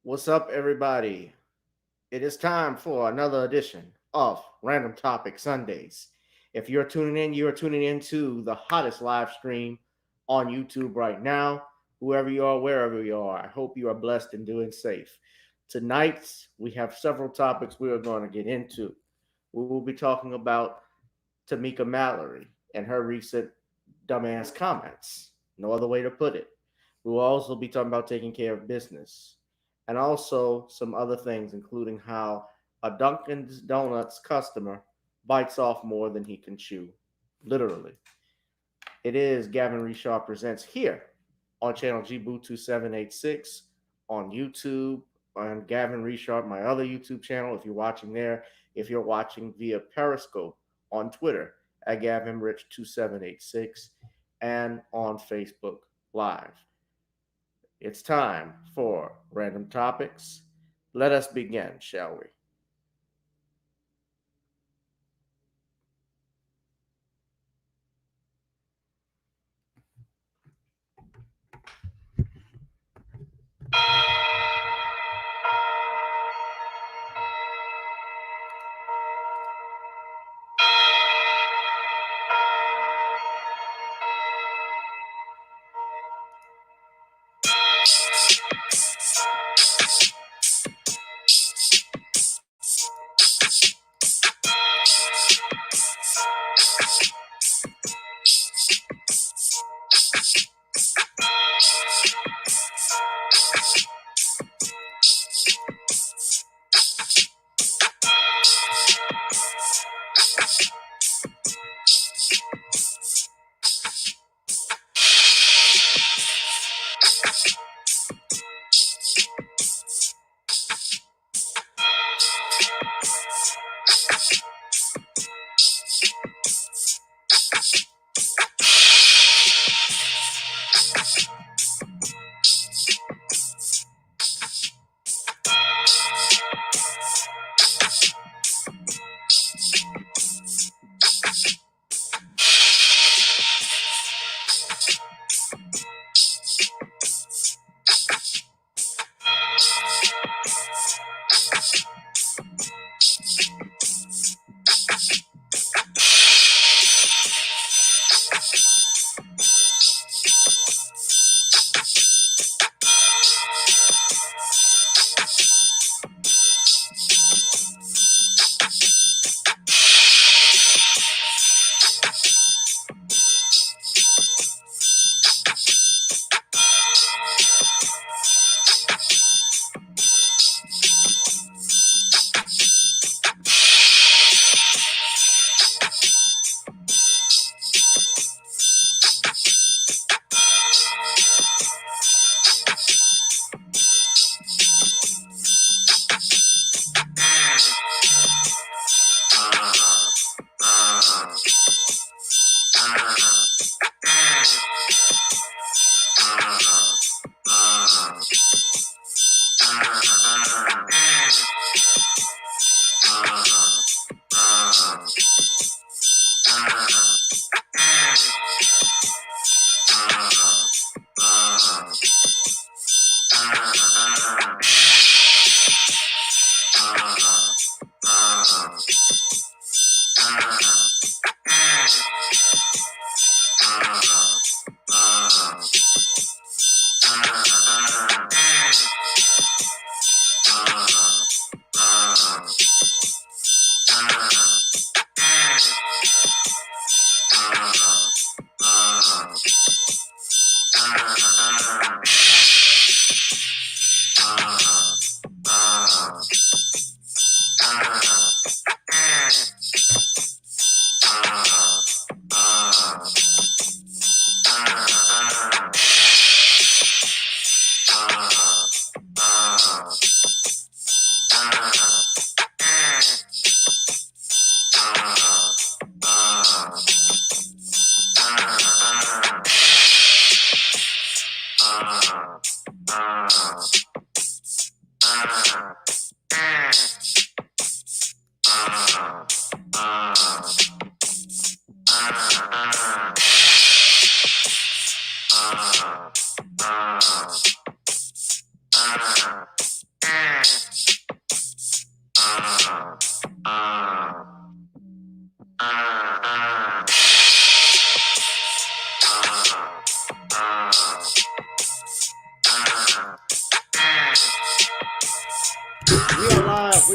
What's up, everybody? It is time for another edition of Random Topic Sundays. If you're tuning in, you are tuning into the hottest live stream on YouTube right now. Whoever you are, wherever you are, I hope you are blessed and doing safe. Tonight, we have several topics we are going to get into. We will be talking about Tamika Mallory and her recent dumbass comments. No other way to put it. We will also be talking about taking care of business and also some other things, including how a Dunkin's Donuts customer bites off more than he can chew. Literally. It is Gavin Reshaw Presents here on channel GBoo2786 on YouTube, on Gavin Reshaw, my other YouTube channel, if you're watching there. If you're watching via Periscope on Twitter at GavinRich2786 and on Facebook Live. It's time for Random Topics. Let us begin, shall we?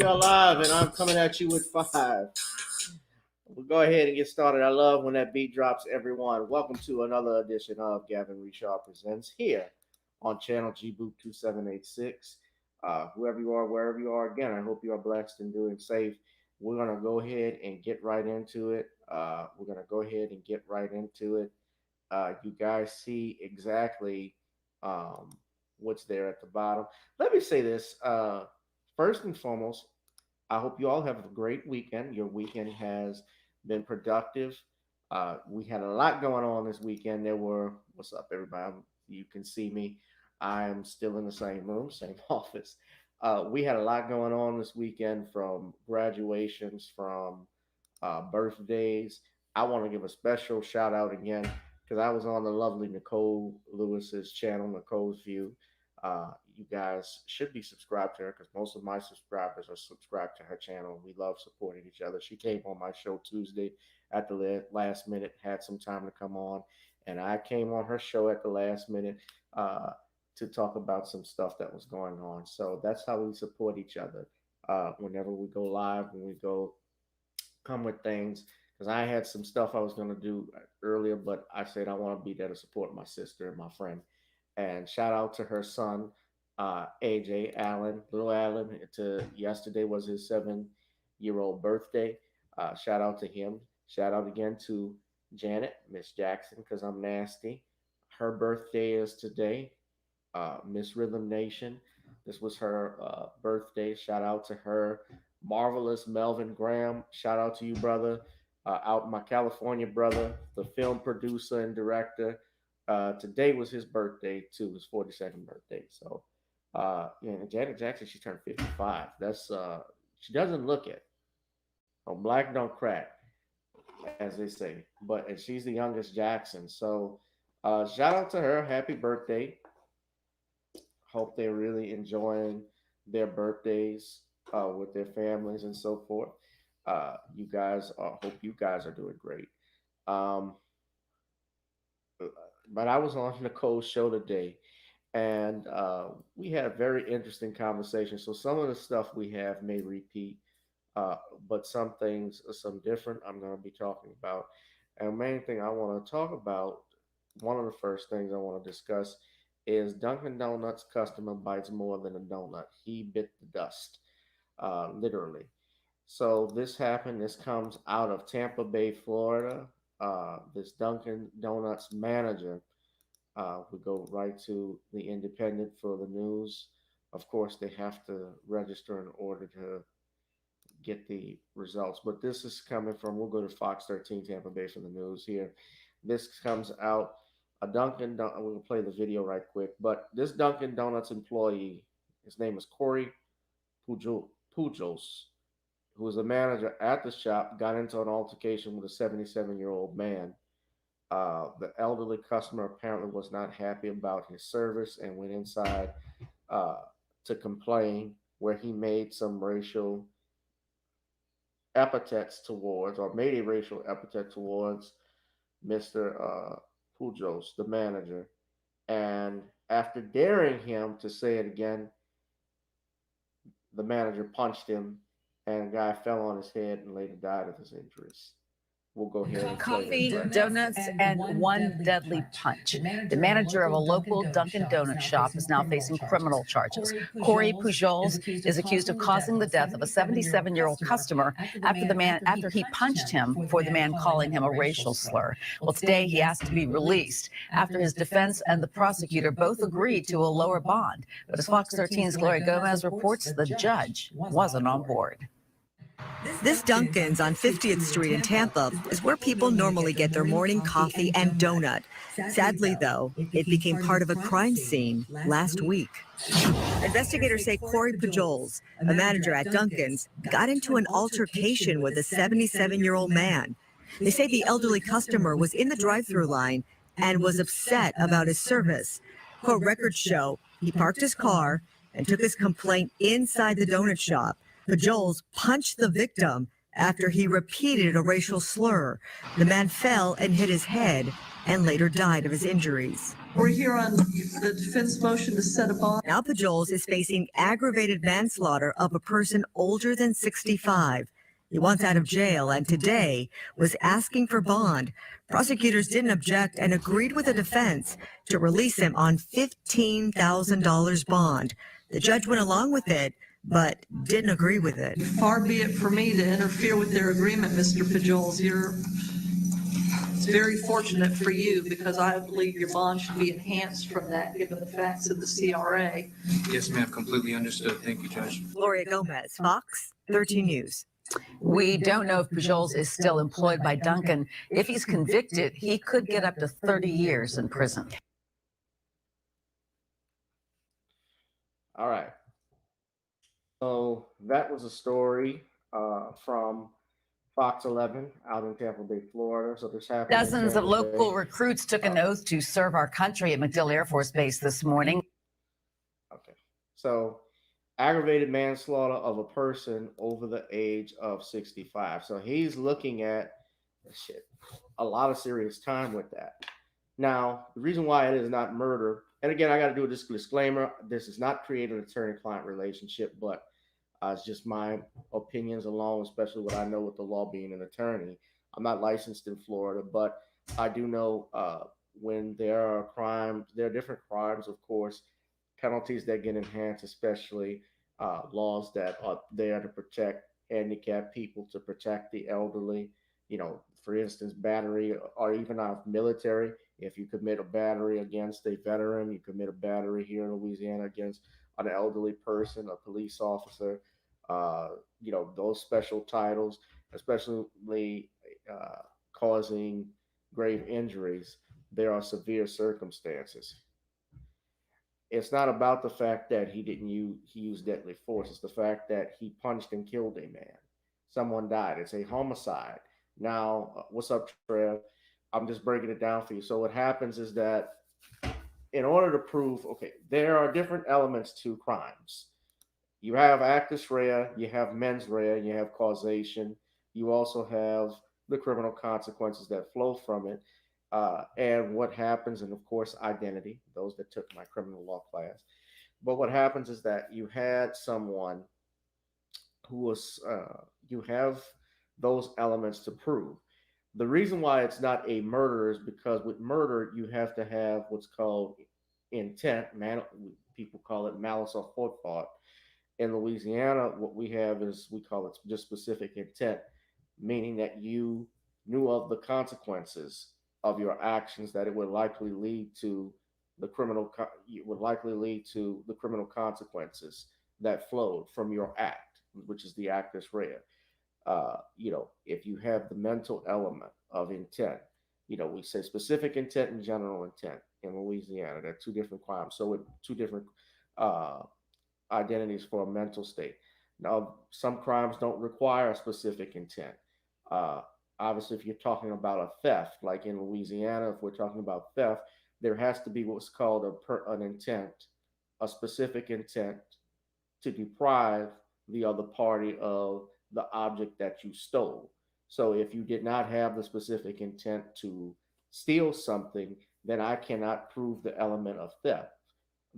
are live, and I'm coming at you with 5. We'll go ahead and get started. I love when that beat drops, everyone. Welcome to another edition of Gavin Reshaw Presents here on channel Gboot 2786. Whoever you are, wherever you are, again, I hope you are blessed and doing safe. We're going to go ahead and get right into it. You guys see exactly what's there at the bottom. Let me say this. First and foremost, I hope you all have a great weekend. Your weekend has been productive. We had a lot going on this weekend. What's up, everybody? You can see me. I'm still in the same room, same office. We had a lot going on this weekend, from graduations, from birthdays. I want to give a special shout out again because I was on the lovely Nicole Lewis's channel, Nicole's View. You guys should be subscribed to her because most of my subscribers are subscribed to her channel. We love supporting each other. She came on my show Tuesday at the last minute, had some time to come on, and I came on her show at the last minute to talk about some stuff that was going on. So that's how we support each other. Whenever we go live, when we go come with things, because I had some stuff I was going to do earlier, but I said I want to be there to support my sister and my friend. And shout out to her son, AJ Allen, little Allen. Yesterday was his 7-year-old birthday. Shout out to him. Shout out again to Janet, Miss Jackson, because I'm nasty. Her birthday is today. Miss Rhythm Nation. This was her birthday. Shout out to her. Marvelous Melvin Graham. Shout out to you, brother. Out my California brother, the film producer and director. Today was his birthday too, his 42nd birthday. So, Janet Jackson, she turned 55. That's she doesn't look it. Oh, black don't crack, as they say. And she's the youngest Jackson. So, shout out to her. Happy birthday. Hope they're really enjoying their birthdays with their families and so forth. Hope you guys are doing great. Um, but I was on Nicole's show today, and we had a very interesting conversation. So some of the stuff we have may repeat, uh, but some things are some different. I'm going to be talking about, and the main thing I want to talk about. One of the first things I want to discuss is Dunkin' Donuts customer bites more than a donut. He bit the dust, literally. So this happened. This comes out of Tampa Bay, Florida. This Dunkin' Donuts manager. We go right to the Independent for the news. Of course, they have to register in order to get the results. But this is coming from. We'll go to Fox 13 Tampa Bay for the news here. This comes out. We'll play the video right quick. But this Dunkin' Donuts employee, his name is Corey Pujols, who was a manager at the shop, got into an altercation with a 77-year-old man. The elderly customer apparently was not happy about his service and went inside uh, to complain, where he made some racial epithets towards, or made a racial epithet towards Mr. Pujos, the manager. And after daring him to say it again, the manager punched him, and the guy fell on his head and later died of his injuries. We'll go ahead and Coffee, donuts, and one deadly punch. The manager of a local Dunkin' Donut shop is now facing criminal charges. Corey Pujols is accused of causing the death of a 77-year-old customer after he punched him for the man calling him a racial slur. Well, today he asked to be released after his defense and the prosecutor both agreed to a lower bond. But as Fox 13's Gloria Gomez reports, the judge wasn't on board. This Dunkin's on 50th Street in Tampa is where people normally get their morning coffee and donut. Sadly, though, it became part of a crime scene last week. Investigators say Corey Pujols, a manager at Dunkin's, got into an altercation with a 77-year-old man. They say the elderly customer was in the drive-thru line and was upset about his service. Court records show he parked his car and took his complaint inside the donut shop. Pujols punched the victim After he repeated a racial slur, the man fell and hit his head and later died of his injuries. We're here on the defense motion to set a bond. Now Pujols is facing aggravated manslaughter of a person older than 65. He wants out of jail and today was asking for bond. Prosecutors didn't object and agreed with the defense to release him on $15,000 bond. The judge went along with it, but didn't agree with it. Far be it for me to interfere with their agreement, Mr. Pujols. It's very fortunate for you because I believe your bond should be enhanced from that, given the facts of the CRA. Yes, ma'am. Completely understood. Thank you, Judge. Gloria Gomez, Fox 13 News. We don't know if Pujols is still employed by Dunkin. If he's convicted, he could get up to 30 years in prison. All right. So that was a story from Fox 11 out in Tampa Bay, Florida. So this happened. Dozens of local recruits took an oath to serve our country at MacDill Air Force Base this morning. Okay. So aggravated manslaughter of a person over the age of 65. So he's looking at a lot of serious time with that. Now, the reason why it is not murder, and again, I got to do a disclaimer. This is not creating an attorney-client relationship, but it's just my opinions alone, especially what I know with the law being an attorney. I'm not licensed in Florida, but I do know when there are crimes, there are different crimes, of course, penalties that get enhanced, especially laws that are there to protect handicapped people, to protect the elderly. You know, for instance, battery or even our military. If you commit a battery against a veteran, you commit a battery here in Louisiana against an elderly person, a police officer, you know, those special titles, especially causing grave injuries, there are severe circumstances. It's not about the fact that he used deadly force. It's the fact that he punched and killed a man. Someone died. It's a homicide. Now, what's up, Trev? I'm just breaking it down for you. So what happens is that in order to prove, okay, there are different elements to crimes. You have actus rea, you have mens rea, you have causation. You also have the criminal consequences that flow from it. And what happens, and of course, identity, those that took my criminal law class. But what happens is that you had someone who was, you have those elements to prove. The reason why it's not a murder is because with murder, you have to have what's called intent. People call it malice or forethought. In Louisiana, what we have is we call it just specific intent, meaning that you knew of the consequences of your actions, that it would likely lead to the criminal consequences that flowed from your act, which is the actus rea. You know, if you have the mental element of intent, you know, we say specific intent and general intent in Louisiana. They're two different crimes. So with two different identities for a mental state. Now, some crimes don't require a specific intent. Obviously, if you're talking about a theft, like in Louisiana, if we're talking about theft, there has to be what's called an intent, a specific intent to deprive the other party of the object that you stole. So if you did not have the specific intent to steal something, then I cannot prove the element of theft,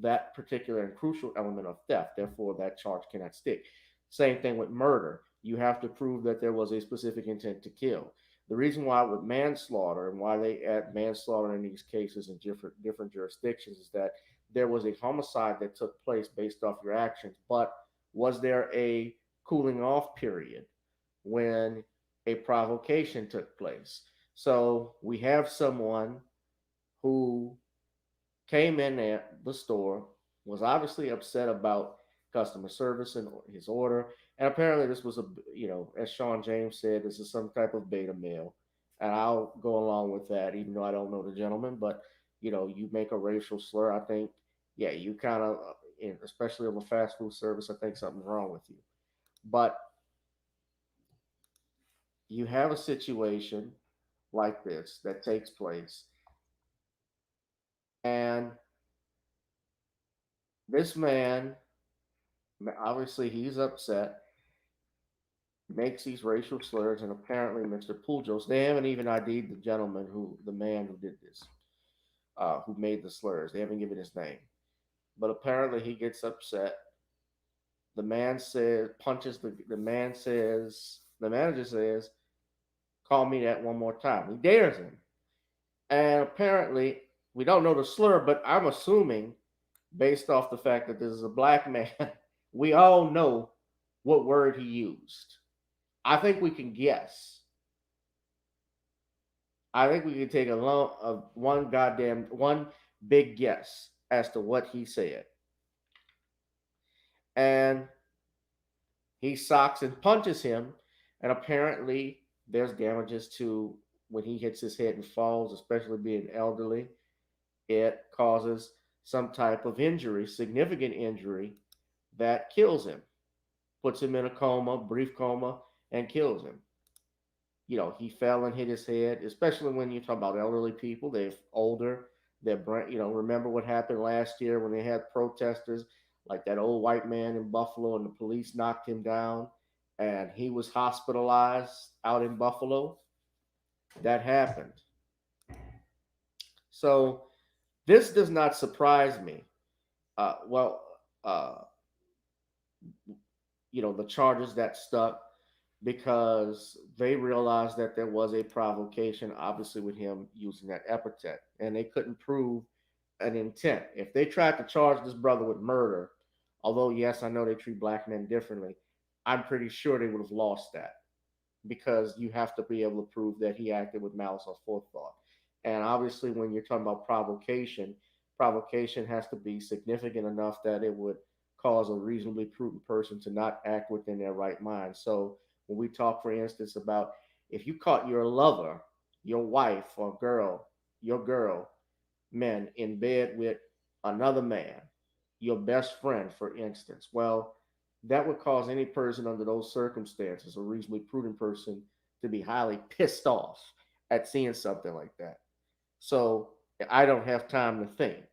that particular and crucial element of theft. Therefore, that charge cannot stick. Same thing with murder. You have to prove that there was a specific intent to kill. The reason why with manslaughter and why they add manslaughter in these cases in different jurisdictions is that there was a homicide that took place based off your actions, but was there a cooling off period when a provocation took place? So we have someone who came in at the store, was obviously upset about customer service and his order. And apparently this was as Sean James said, this is some type of beta male. And I'll go along with that, even though I don't know the gentleman, but you make a racial slur. I think, yeah, you kind of, especially of a fast food service, I think something's wrong with you. But you have a situation like this that takes place, and this man, obviously he's upset, makes these racial slurs, and apparently Mr. Pujols, they haven't even ID'd the gentleman the man who did this, who made the slurs. They haven't given his name. But apparently he gets upset. The man says, punches the manager says, call me that one more time. He dares him. And apparently, we don't know the slur, but I'm assuming, based off the fact that this is a black man, we all know what word he used. I think we can guess. I think we can take one big guess as to what he said. And he socks and punches him, and apparently there's damages to when he hits his head and falls, especially being elderly. It causes some type of injury, significant injury that kills him, puts him in a coma, brief coma, and kills him. He fell and hit his head, especially when you talk about elderly people. They're older. Remember what happened last year when they had protesters, like that old white man in Buffalo, and the police knocked him down, and he was hospitalized out in Buffalo. That happened. So this does not surprise me. Well, uh, the charges that stuck because they realized that there was a provocation, obviously, with him using that epithet, and they couldn't prove an intent. If they tried to charge this brother with murder, although, yes, I know they treat black men differently, I'm pretty sure they would have lost that because you have to be able to prove that he acted with malice or forethought. And obviously, when you're talking about provocation has to be significant enough that it would cause a reasonably prudent person to not act within their right mind. So when we talk, for instance, about if you caught your lover, your wife or your girl, men in bed with another man, your best friend, for instance, well, that would cause any person under those circumstances, a reasonably prudent person, to be highly pissed off at seeing something like that. So I don't have time to think.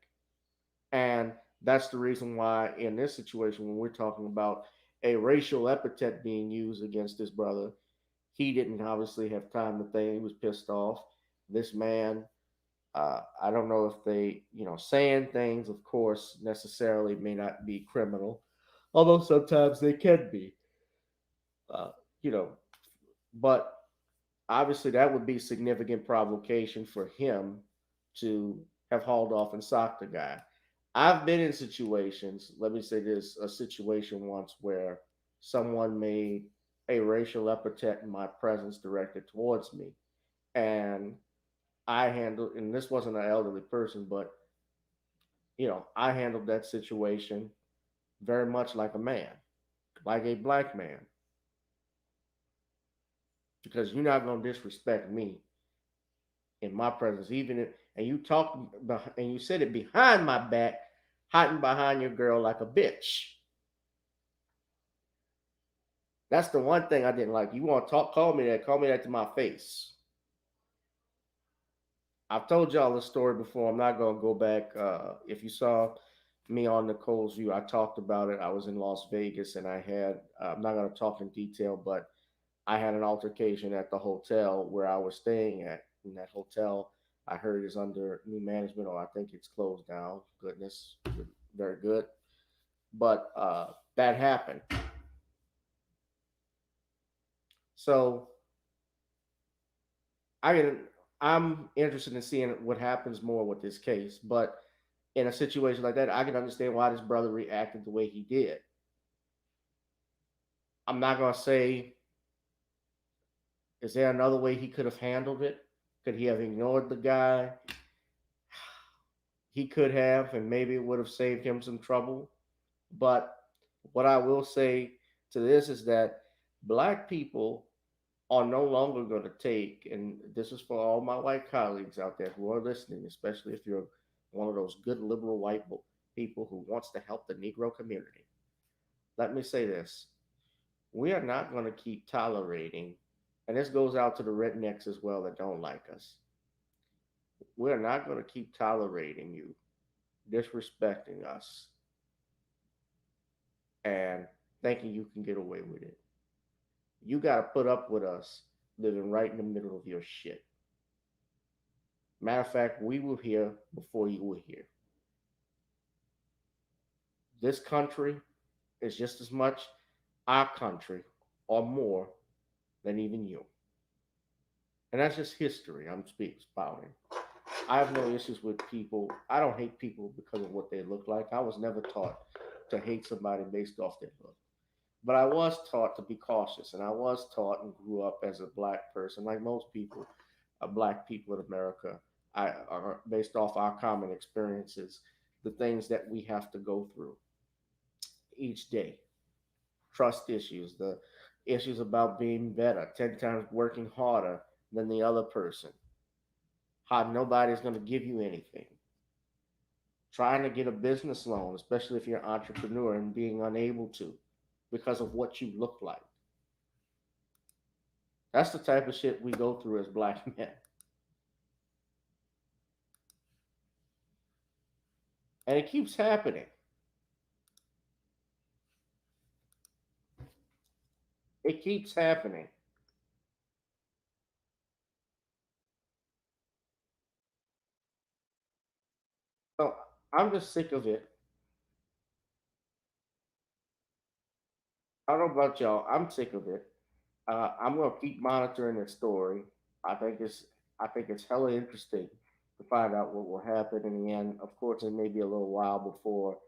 And that's the reason why, in this situation, when we're talking about a racial epithet being used against his brother, he didn't obviously have time to think. He was pissed off. This man, I don't know if saying things, of course, necessarily may not be criminal, although sometimes they can be. Uh, you know, but obviously that would be significant provocation for him to have hauled off and socked the guy. I've been in situations, let me say this, a situation once where someone made a racial epithet in my presence directed towards me. And and this wasn't an elderly person, but, I handled that situation very much like a man, like a black man, because you're not going to disrespect me in my presence, even if, and you talk, and you said it behind my back, hiding behind your girl like a bitch. That's the one thing I didn't like. You want to talk? Call me that to my face. I've told y'all this story before. I'm not gonna go back. If you saw me on Nicole's View, I talked about it. I was in Las Vegas, and I had. I'm not gonna talk in detail, but I had an altercation at the hotel where I was staying at. In that hotel, I heard is under new management, or I think it's closed down. Goodness, very good. But that happened. So I I'm interested in seeing what happens more with this case. But in a situation like that, I can understand why this brother reacted the way he did. I'm not gonna say, is there another way he could have handled it? Could he have ignored the guy? He could have, and maybe it would have saved him some trouble. But what I will say to this is that black people are no longer going to take, and this is for all my white colleagues out there who are listening, especially if you're one of those good liberal white people who wants to help the Negro community. Let me say this. We are not going to keep tolerating, and this goes out to the rednecks as well that don't like us. We're not going to keep tolerating you disrespecting us and thinking you can get away with it. You got to put up with us living right in the middle of your shit. Matter of fact, we were here before you were here. This country is just as much our country or more than even you. And that's just history I'm speaking spouting. I have no issues with people. I don't hate people because of what they look like. I was never taught to hate somebody based off their look. But I was taught to be cautious, and I was taught and grew up as a black person, like most people, black people in America. I are based off our common experiences, the things that we have to go through each day, trust issues, the issues about being better, 10 times working harder than the other person, how nobody's going to give you anything, trying to get a business loan, especially if you're an entrepreneur and being unable to because of what you look like. That's the type of shit we go through as black men. And it keeps happening. It keeps happening. So I'm just sick of it. I don't know about y'all. I'm sick of it. I'm gonna keep monitoring this story. I think it's I think it's hella interesting to find out what will happen in the end. Of course, it may be a little while before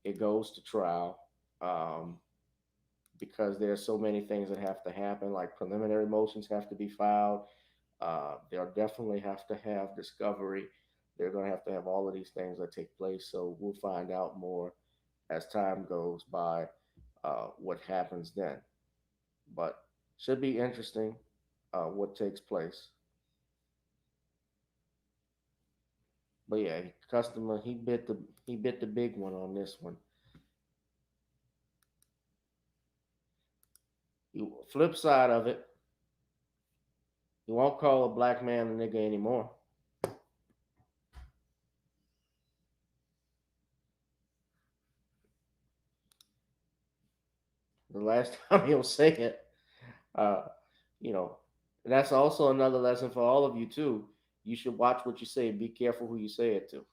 it goes to trial, um, because there's so many things that have to happen. Like preliminary motions have to be filed. They'll definitely have to have discovery. They're going to have all of these things that take place. So we'll find out more as time goes by, what happens then. But should be interesting, what takes place. But yeah, customer he bit the big one on this one. You flip side of it, you won't call a black man a nigga anymore. The last time he'll say it, uh, you know, and that's also another lesson for all of you too. You should watch what you say. Be careful who you say it to,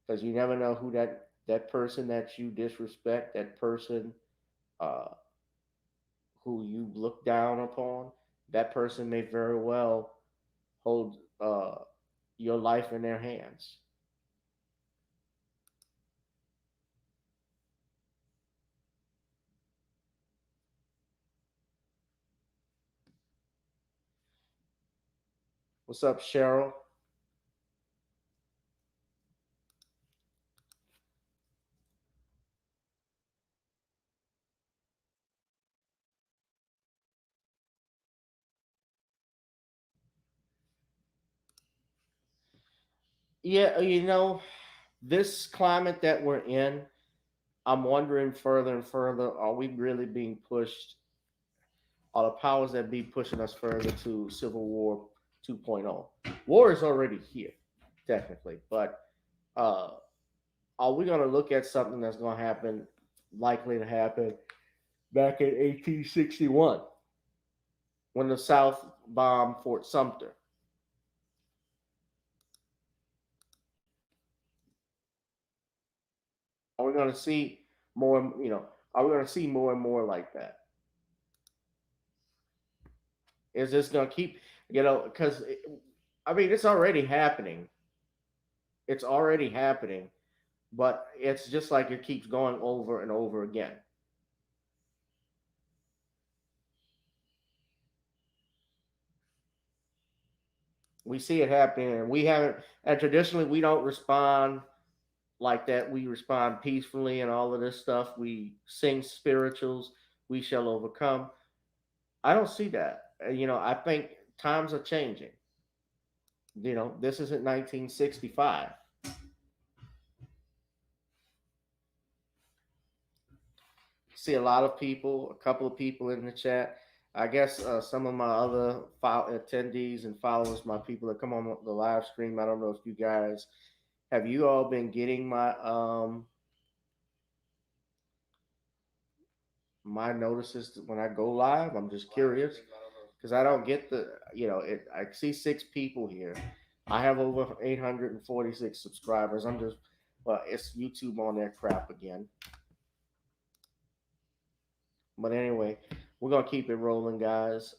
because you never know who that person that you disrespect, that person, uh, who you look down upon, that person may very well hold, your life in their hands. What's up, Cheryl? Yeah, this climate that we're in, I'm wondering further and further, are we really being pushed? Are the powers that be pushing us further to Civil War 2.0? War is already here, technically, but uh, are we going to look at something that's going to happen, likely to happen back in 1861 when the South bombed Fort Sumter? Are we going to see more? Are we going to see more and more like that? Is this going to keep? Because I mean, it's already happening. It's already happening, but it's just like it keeps going over and over again. We see it happening, and we haven't. And traditionally, we don't respond like that. We respond peacefully and all of this stuff. We sing spirituals. We shall overcome. I don't see that. I think times are changing. This isn't 1965. See a lot of people, a couple of people in the chat. I guess, some of my other attendees and followers, my people that come on the live stream. I don't know if you guys have you all been getting my notices when I go live. I'm just curious because I don't get I see 6 people here. I have over 846 subscribers. Well, it's YouTube on that crap again. But anyway, we're gonna keep it rolling, guys.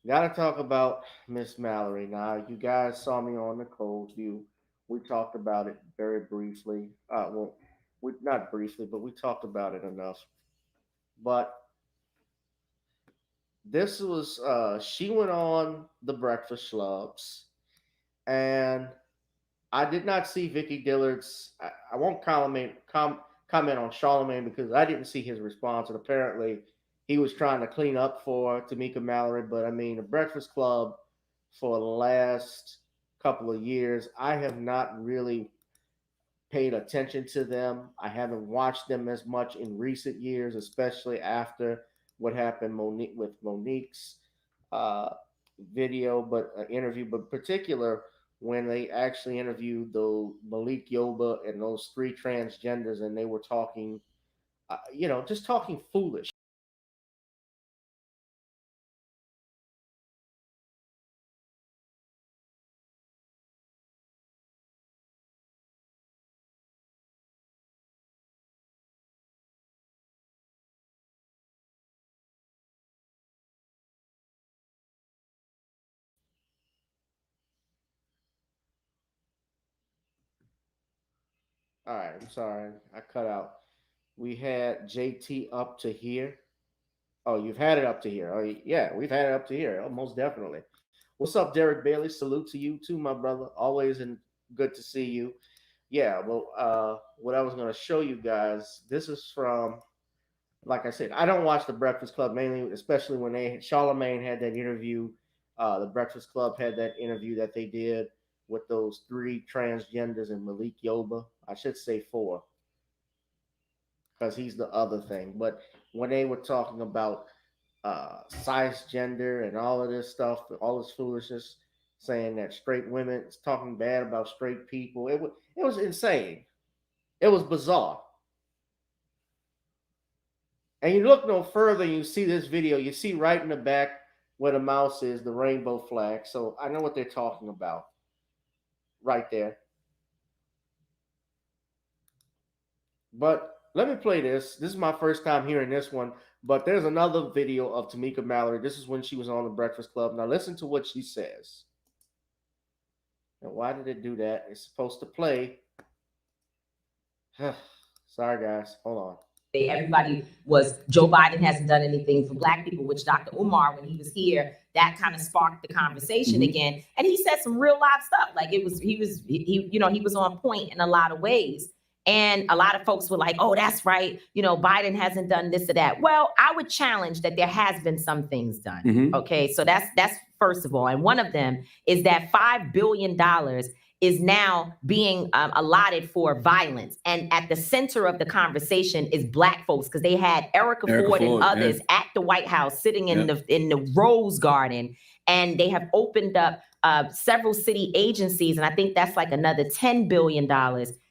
Gotta talk about Miss Mallory now. You guys saw me on the Cold View. We talked about it very briefly. Well, we not briefly, but we talked about it enough. But this was she went on the Breakfast Schlubs, and I did not see Vicky Dillard's. I won't comment on Charlemagne because I didn't see his response, and apparently he was trying to clean up for Tamika Mallory. But I mean, the Breakfast Club for the last couple of years, I have not really paid attention to them. I haven't watched them as much in recent years, especially after what happened with Monique's uh, interview, but particular when they actually interviewed the Malik Yoba and those 3 transgenders, and they were talking, just talking foolish. All right, I'm sorry, I cut out. We had JT up to here. Oh, you've had it up to here. Oh, yeah, we've had it up to here. Oh, most definitely. What's up, Derek Bailey? Salute to you too, my brother. Always and good to see you. Yeah, well, what I was going to show you guys, this is from, like I said, I don't watch the Breakfast Club mainly, especially when Charlemagne had that interview. The Breakfast Club had that interview that they did with those 3 transgenders and Malik Yoba. I should say 4 because he's the other thing. But when they were talking about size gender and all of this stuff, all this foolishness, saying that straight women is talking bad about straight people. It was insane. It was bizarre. And you look no further, and you see this video. You see right in the back where the mouse is, the rainbow flag. So I know what they're talking about right there. But let me play this. This is my first time hearing this one. But there's another video of Tamika Mallory. This is when she was on the Breakfast Club. Now listen to what she says. And why did it do that? It's supposed to play. Sorry, guys. Hold on. Everybody was, Joe Biden hasn't done anything for Black people, which Dr. Umar, when he was here, that kind of sparked the conversation again. And he said some real live stuff. Like he was on point in a lot of ways. And a lot of folks were like, oh, that's right. Biden hasn't done this or that. Well, I would challenge that there has been some things done. Okay, so that's first of all. And one of them is that $5 billion is now being allotted for violence. And at the center of the conversation is Black folks, because they had Erica Ford and others at the White House sitting in the Rose Garden. And they have opened up several city agencies. And I think that's like another $10 billion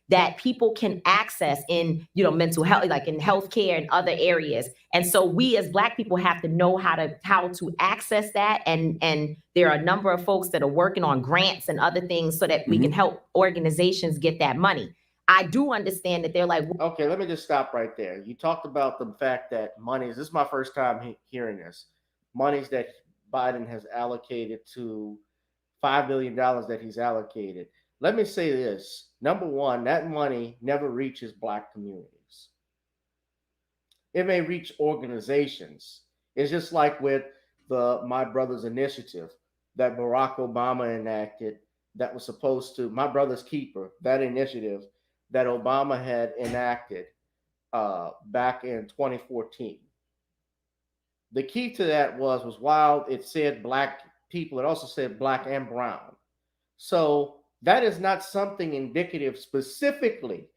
that people can access in, mental health, like in healthcare and other areas. And so we as Black people have to know how to access that. And there are a number of folks that are working on grants and other things so that we can help organizations get that money. I do understand that they're like, okay, let me just stop right there. You talked about the fact that monies, this is my first time hearing this, monies that Biden has allocated to $5 billion that he's allocated. Let me say this. Number one, that money never reaches Black communities. It may reach organizations. It's just like with the My Brother's Initiative that Barack Obama enacted that was supposed to, My Brother's Keeper, that initiative that Obama had enacted back in 2014. The key to that was while it said Black people, it also said Black and brown. So that is not something indicative specifically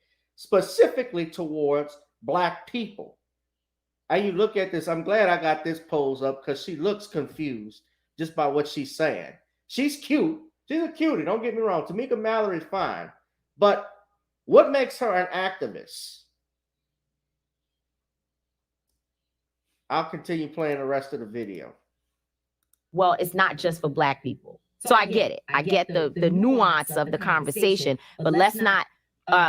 towards Black people. And you look at this, I'm glad I got this pose up because she looks confused just by what she's saying. She's cute. She's a cutie, don't get me wrong. Tamika Mallory is fine. But What makes her an activist? I'll continue playing the rest of the video. Well, it's not just for Black people. So I get it. I get the nuance of the conversation, but let's not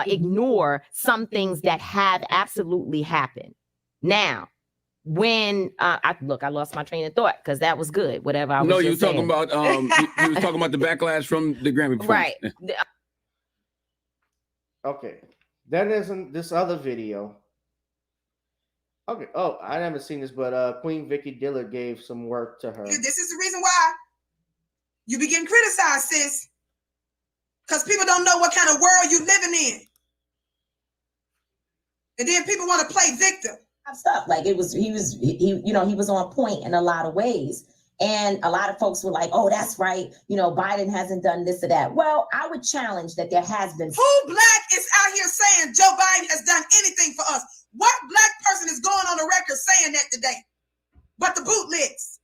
ignore some things that have absolutely happened. Now, when I lost my train of thought because that was good. Whatever I was No, just you were talking saying. about you was talking about the backlash from the Grammy performance. Right. Okay. Then there's this other video. Okay. Oh, I haven't seen this, but Queen Vicky Diller gave some work to her. This is the reason why you be getting criticized, sis. Because people don't know what kind of world you living in. And then people want to play victim. Stuff like he was on point in a lot of ways. And a lot of folks were like, oh, that's right. Biden hasn't done this or that. Well, I would challenge that there has been. Who Black is out here saying Joe Biden has done anything for us? What Black person is going on the record saying that today? But the bootlegs.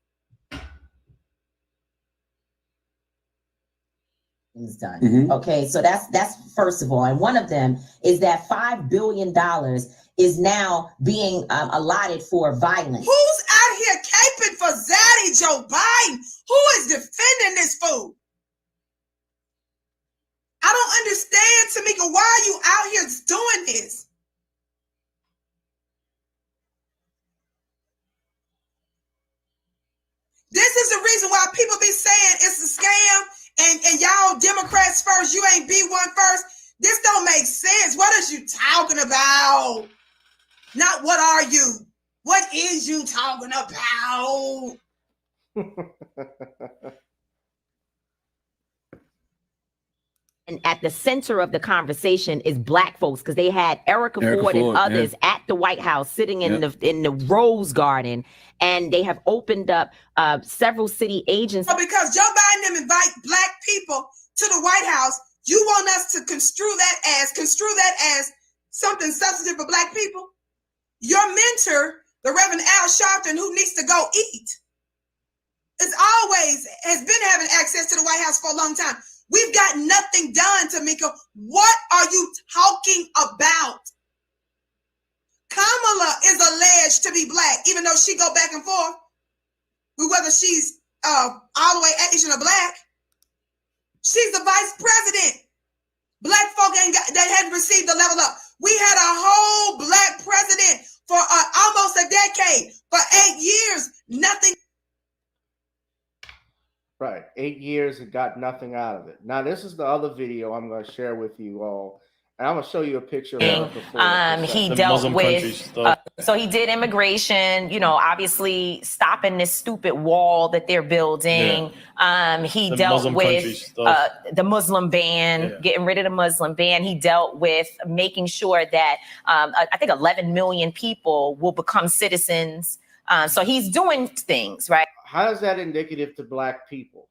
He's done. Okay, so that's first of all. And one of them is that $5 billion is now being allotted for violence. Who's out here caping for Zaddy Joe Biden? Who is defending this fool? I don't understand, Tamika, why are you out here doing this? This is the reason why people be saying it's a scam and y'all Democrats first, you ain't B1 first. This don't make sense. What is you talking about? Not what are you? What is you talking about? And at the center of the conversation is Black folks, because they had Erica Ford and others at the White House sitting in the Rose Garden, and they have opened up several city agencies. Because Joe Biden invite Black people to the White House, you want us to construe that as something substantive for Black people? Your mentor, the Reverend Al Sharpton, who needs to go eat, has been having access to the White House for a long time. We've got nothing done, Tamika. What are you talking about? Kamala is alleged to be Black, even though she go back and forth with whether she's all the way Asian or Black. She's the vice president. Black folk they hadn't received the level up. We had a whole Black president for almost a decade. For 8 years, nothing. Right. 8 years and got nothing out of it. Now, this is the other video I'm going to share with you all. And I'm going to show you a picture of her before. He dealt with, so he did immigration, obviously stopping this stupid wall that they're building. He dealt with the Muslim ban, getting rid of the Muslim ban. He dealt with making sure that I think 11 million people will become citizens. So he's doing things, right? How is that indicative to Black people?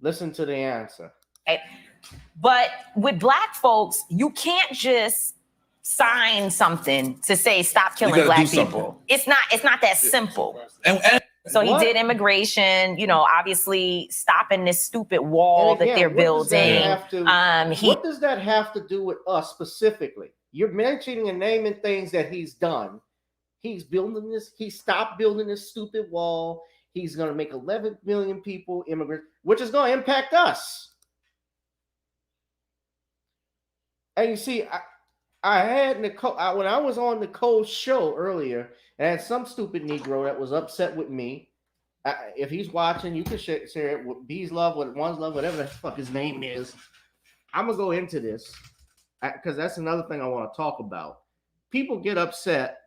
Listen to the answer. Okay. But with Black folks, you can't just sign something to say stop killing Black people. It's not that simple. So he did immigration, obviously stopping this stupid wall that they're building. What does that have to do with us specifically? You're mentioning and naming things that he's done. He's building this. He stopped building this stupid wall. He's going to make 11 million people immigrants, which is going to impact us. And you see, I had Nicole, when I was on Nicole's show earlier, and had some stupid Negro that was upset with me. If he's watching, you can share it with B's Love, with One's Love, whatever the fuck his name is. I'm going to go into this because that's another thing I want to talk about. People get upset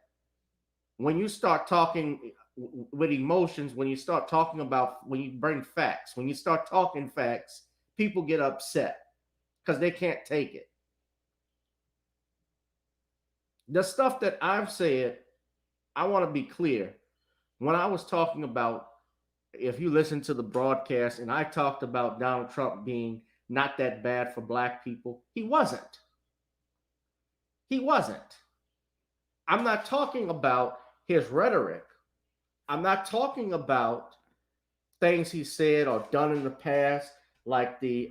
when you start talking with emotions, when you start talking about, when you bring facts, when you start talking facts, people get upset because they can't take it. The stuff that I've said, I want to be clear. When I was talking about, if you listen to the broadcast, and I talked about Donald Trump being not that bad for Black people, he wasn't. He wasn't. I'm not talking about his rhetoric. I'm not talking about things he said or done in the past, like the,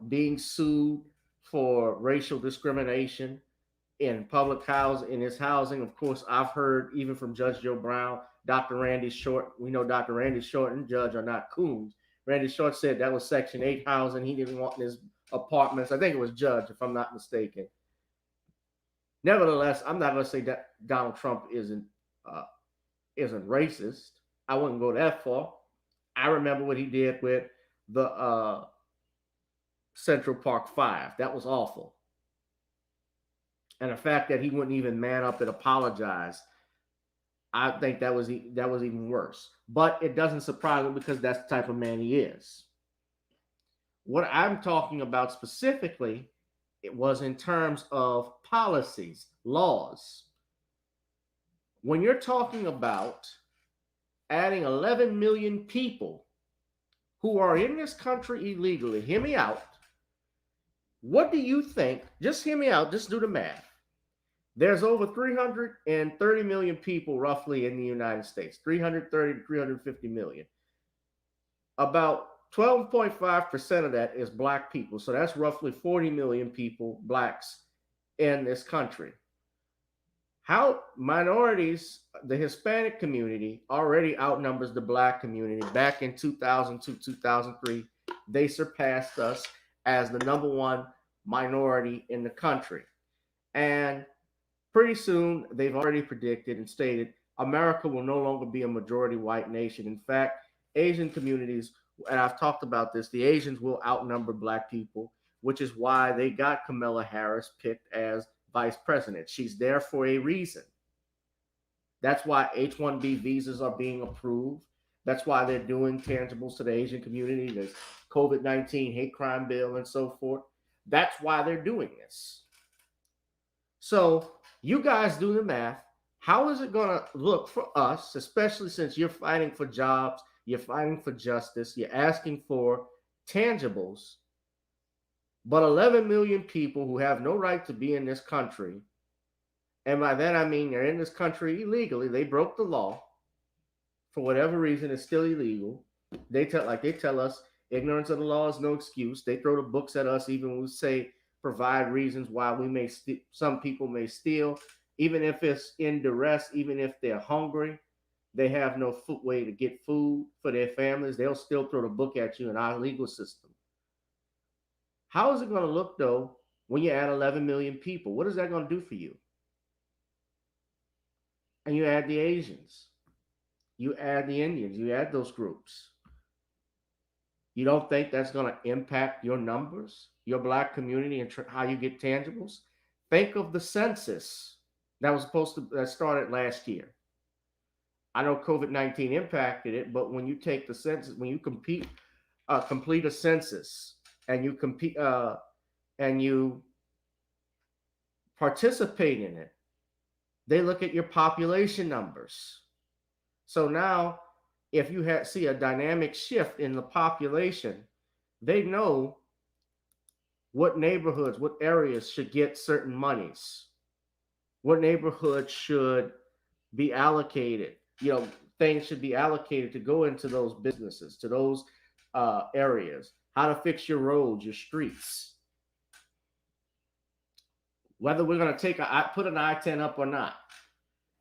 being sued for racial discrimination in public housing, in his housing. Of course, I've heard even from Judge Joe Brown, Dr. Randy Short. We know Dr. Randy Short and Judge are not coons. Randy Short said that was Section 8 housing. He didn't want in his apartments. I think it was Judge, if I'm not mistaken. Nevertheless, I'm not going to say that Donald Trump isn't racist. I wouldn't go that far. I remember what he did with the Central Park 5. That was awful. And the fact that he wouldn't even man up and apologize, I think that was even worse. But it doesn't surprise me because that's the type of man he is. What I'm talking about specifically, it was in terms of policies, laws. When you're talking about adding 11 million people who are in this country illegally, hear me out. What do you think? Just hear me out. Just do the math. There's over 330 million people roughly in the United States, 330 to 350 million. About 12.5% of that is Black people. So that's roughly 40 million people, Blacks, in this country. How minorities, the Hispanic community already outnumbers the Black community. Back in 2002, 2003, they surpassed us as the number one minority in the country. And pretty soon, they've already predicted and stated America will no longer be a majority white nation. In fact, Asian communities, and I've talked about this, the Asians will outnumber Black people, which is why they got Kamala Harris picked as vice president. She's there for a reason. That's why H-1B visas are being approved. That's why they're doing tangibles to the Asian community. There's COVID-19 hate crime bill and so forth. That's why they're doing this. So you guys do the math. How is it going to look for us, especially since you're fighting for jobs, you're fighting for justice, you're asking for tangibles, but 11 million people who have no right to be in this country, and by that I mean they're in this country illegally, they broke the law, for whatever reason it's still illegal. They tell us ignorance of the law is no excuse. They throw the books at us even when we say provide reasons why we may some people may steal, even if it's in duress, even if they're hungry, they have no way to get food for their families, they'll still throw the book at you in our legal system. How is it going to look, though, when you add 11 million people? What is that going to do for you? And you add the Asians, you add the Indians, you add those groups. You don't think that's going to impact your numbers, your Black community, and how you get tangibles? Think of the census that started last year. I know COVID-19 impacted it, but when you take the census, when you complete a census and you participate in it, they look at your population numbers. So now, if you see a dynamic shift in the population, they know what neighborhoods, what areas should get certain monies, what neighborhoods should be allocated. Things should be allocated to go into those businesses, to those areas, how to fix your roads, your streets. Whether we're going to put an I-10 up or not.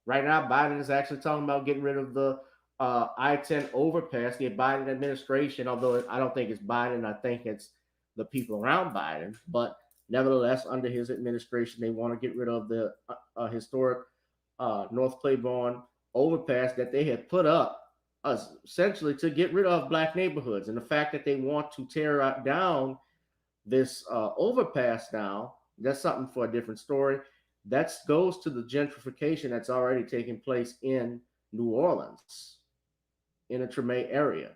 Right now, Biden is actually talking about getting rid of the I-10 overpass. The Biden administration, although I don't think it's Biden, I think it's the people around Biden. But nevertheless, under his administration, they want to get rid of the historic North Claiborne overpass that they had put up essentially to get rid of Black neighborhoods. And the fact that they want to tear down this overpass now, that's something for a different story. That goes to the gentrification that's already taking place in New Orleans, in the Treme area.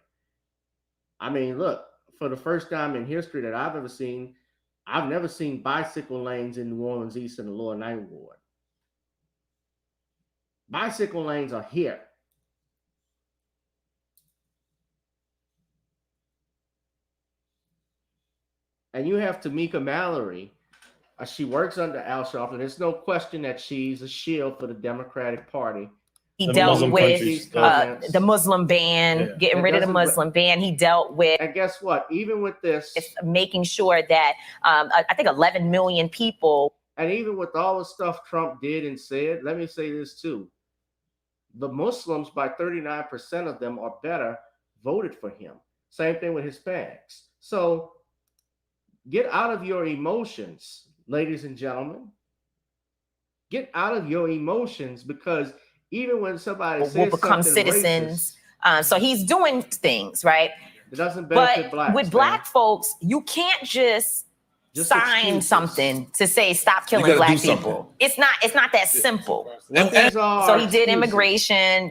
I mean, look, for the first time in history that I've ever seen, I've never seen bicycle lanes in New Orleans East and the Lower Ninth Ward. Bicycle lanes are here. And you have Tamika Mallory. She works under Al Sharpton. There's no question that she's a shield for the Democratic Party. He dealt with the Muslim ban, getting rid of the Muslim ban. He dealt with, and guess what? Even with this, making sure that I think 11 million people. And even with all the stuff Trump did and said, let me say this too. The Muslims, by 39% of them or better, voted for him. Same thing with Hispanics. So get out of your emotions, ladies and gentlemen. Get out of your emotions, because even when somebody says will become something citizens. racist, so he's doing things, right? It doesn't benefit but blacks. With black folks, you can't just sign excuses. Something to say stop killing black people. It's not that simple. So he did immigration.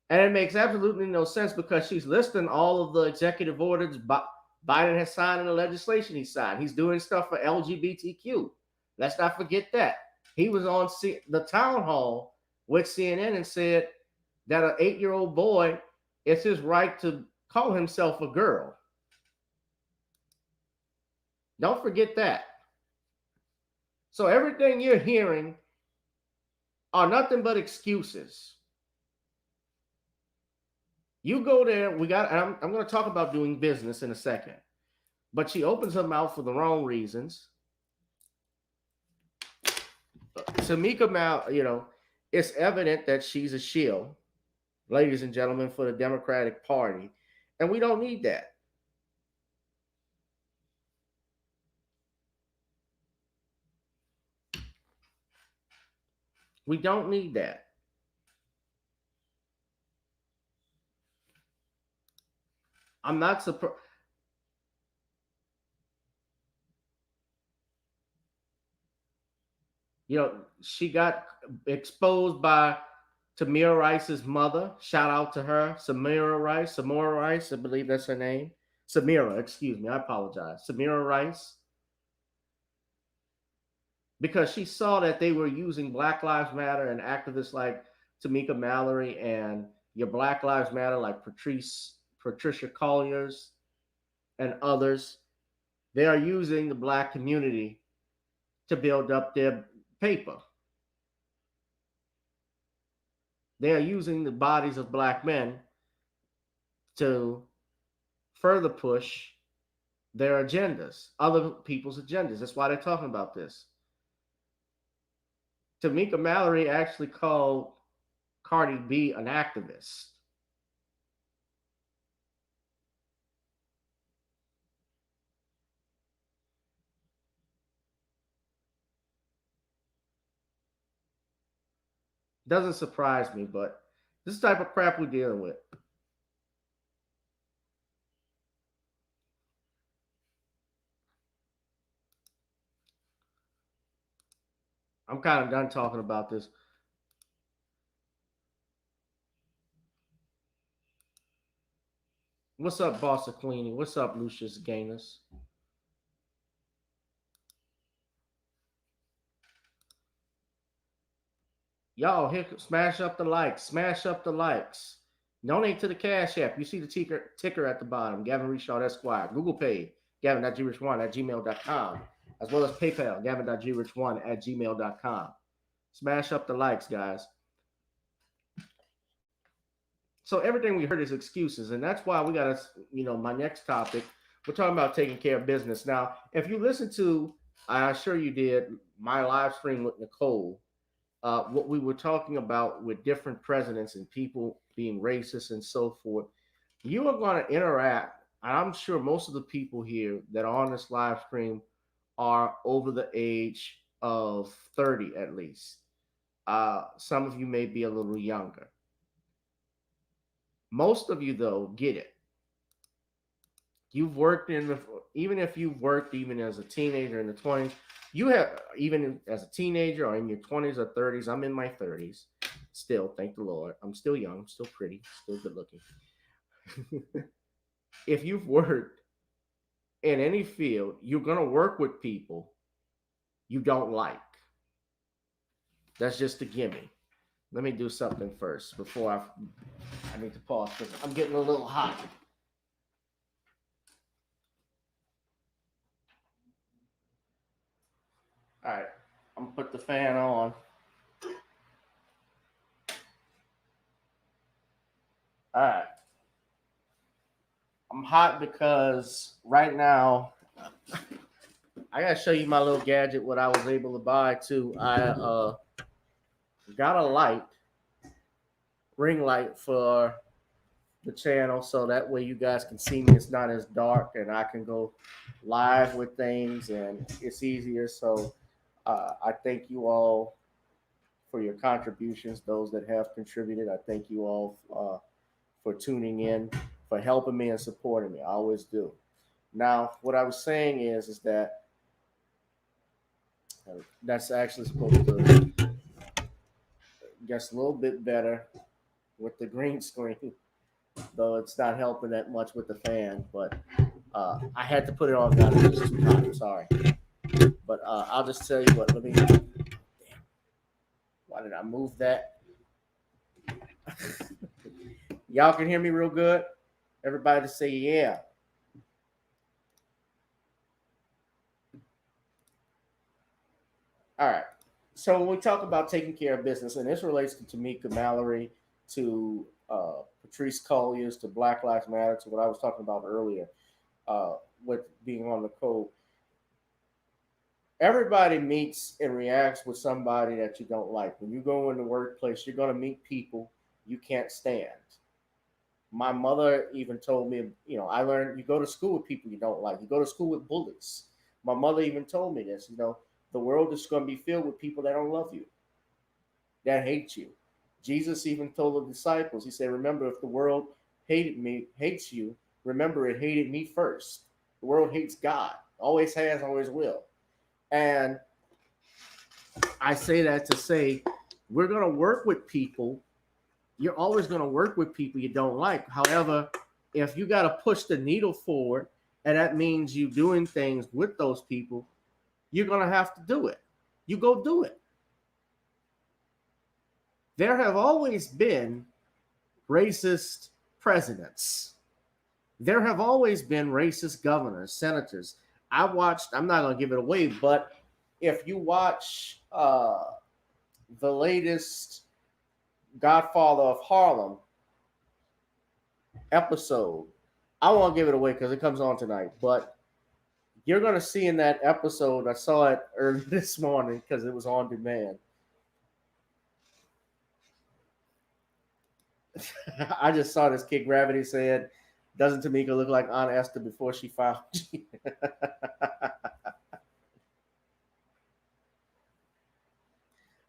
And it makes absolutely no sense, because she's listing all of the executive orders Biden has signed and the legislation he signed. He's doing stuff for LGBTQ. Let's not forget that. He was on the town hall with CNN and said that an 8-year-old boy, it's his right to call himself a girl. Don't forget that. So everything you're hearing are nothing but excuses. You go there, I'm going to talk about doing business in a second, but she opens her mouth for the wrong reasons. Tamika Mallory, it's evident that she's a shill, ladies and gentlemen, for the Democratic Party, and we don't need that. We don't need that. I'm not surprised. She got exposed by Tamir Rice's mother. Shout out to her, Samira Rice, I believe that's her name. Samira, excuse me, I apologize. Samira Rice. Because she saw that they were using Black Lives Matter and activists like Tamika Mallory and your Black Lives Matter like Patricia Collier's and others. They are using the black community to build up their paper. They are using the bodies of black men to further push their agendas, other people's agendas. That's why they're talking about this. Tamika Mallory actually called Cardi B an activist. Doesn't surprise me, but this is the type of crap we're dealing with. I'm kind of done talking about this. What's up, Boston Cleaning? What's up, Lucius Gaines? Y'all, smash up the likes. Smash up the likes. Donate to the Cash App. You see the ticker at the bottom. Gavin Reshaw, Esquire. Google Pay, gavin.grich1@gmail.com. As well as PayPal, gavin.grich1@gmail.com. Smash up the likes, guys. So everything we heard is excuses, and that's why we got to, my next topic, we're talking about taking care of business. Now, if you listen to, I'm sure you did, my live stream with Nicole, what we were talking about with different presidents and people being racist and so forth, you are going to interact. And I'm sure most of the people here that are on this live stream are over the age of 30 at least. Some of you may be a little younger. Most of you, though, get it. You've worked even if you've worked even as a teenager in the 20s, you have, even as a teenager or in your 20s or 30s, I'm in my 30s still, thank the Lord. I'm still young, I'm still pretty, still good looking. If you've worked in any field, you're going to work with people you don't like. That's just a gimme. Let me do something first before I need to pause because I'm getting a little hot. All right, I'm gonna put the fan on. All right. I'm hot because right now I gotta show you my little gadget. What I was able to buy too. I got a ring light for the channel, so that way you guys can see me. It's not as dark, and I can go live with things, and it's easier. So I thank you all for your contributions. Those that have contributed, I thank you all for tuning in, for helping me and supporting me. I always do. Now, what I was saying is that that's actually supposed to get a little bit better with the green screen, though it's not helping that much with the fan. But I had to put it on down. It was too hot. I'm sorry. But I'll just tell you what. Damn. Why did I move that? Y'all can hear me real good? Everybody say yeah. All right. So when we talk about taking care of business, and this relates to Tamika Mallory, to Patrice Colliers, to Black Lives Matter, to what I was talking about earlier with being on the code. Everybody meets and reacts with somebody that you don't like. When you go in the workplace, you're going to meet people you can't stand. My mother even told me, I learned you go to school with people you don't like. You go to school with bullies. My mother even told me this, the world is going to be filled with people that don't love you, that hate you. Jesus even told the disciples, he said, remember, if the world hates you, remember it hated me first. The world hates God, always has, always will. And I say that to say, we're going to work with people. You're always going to work with people you don't like. However, if you got to push the needle forward, and that means you doing things with those people, you're going to have to do it. You go do it. There have always been racist presidents. There have always been racist governors, senators. I'm not going to give it away, but if you watch the latest Godfather of Harlem episode, I won't give it away because it comes on tonight, but you're going to see in that episode, I saw it early this morning because it was on demand. I just saw this kid, Gravity, said, doesn't Tamika look like Aunt Esther before she found you?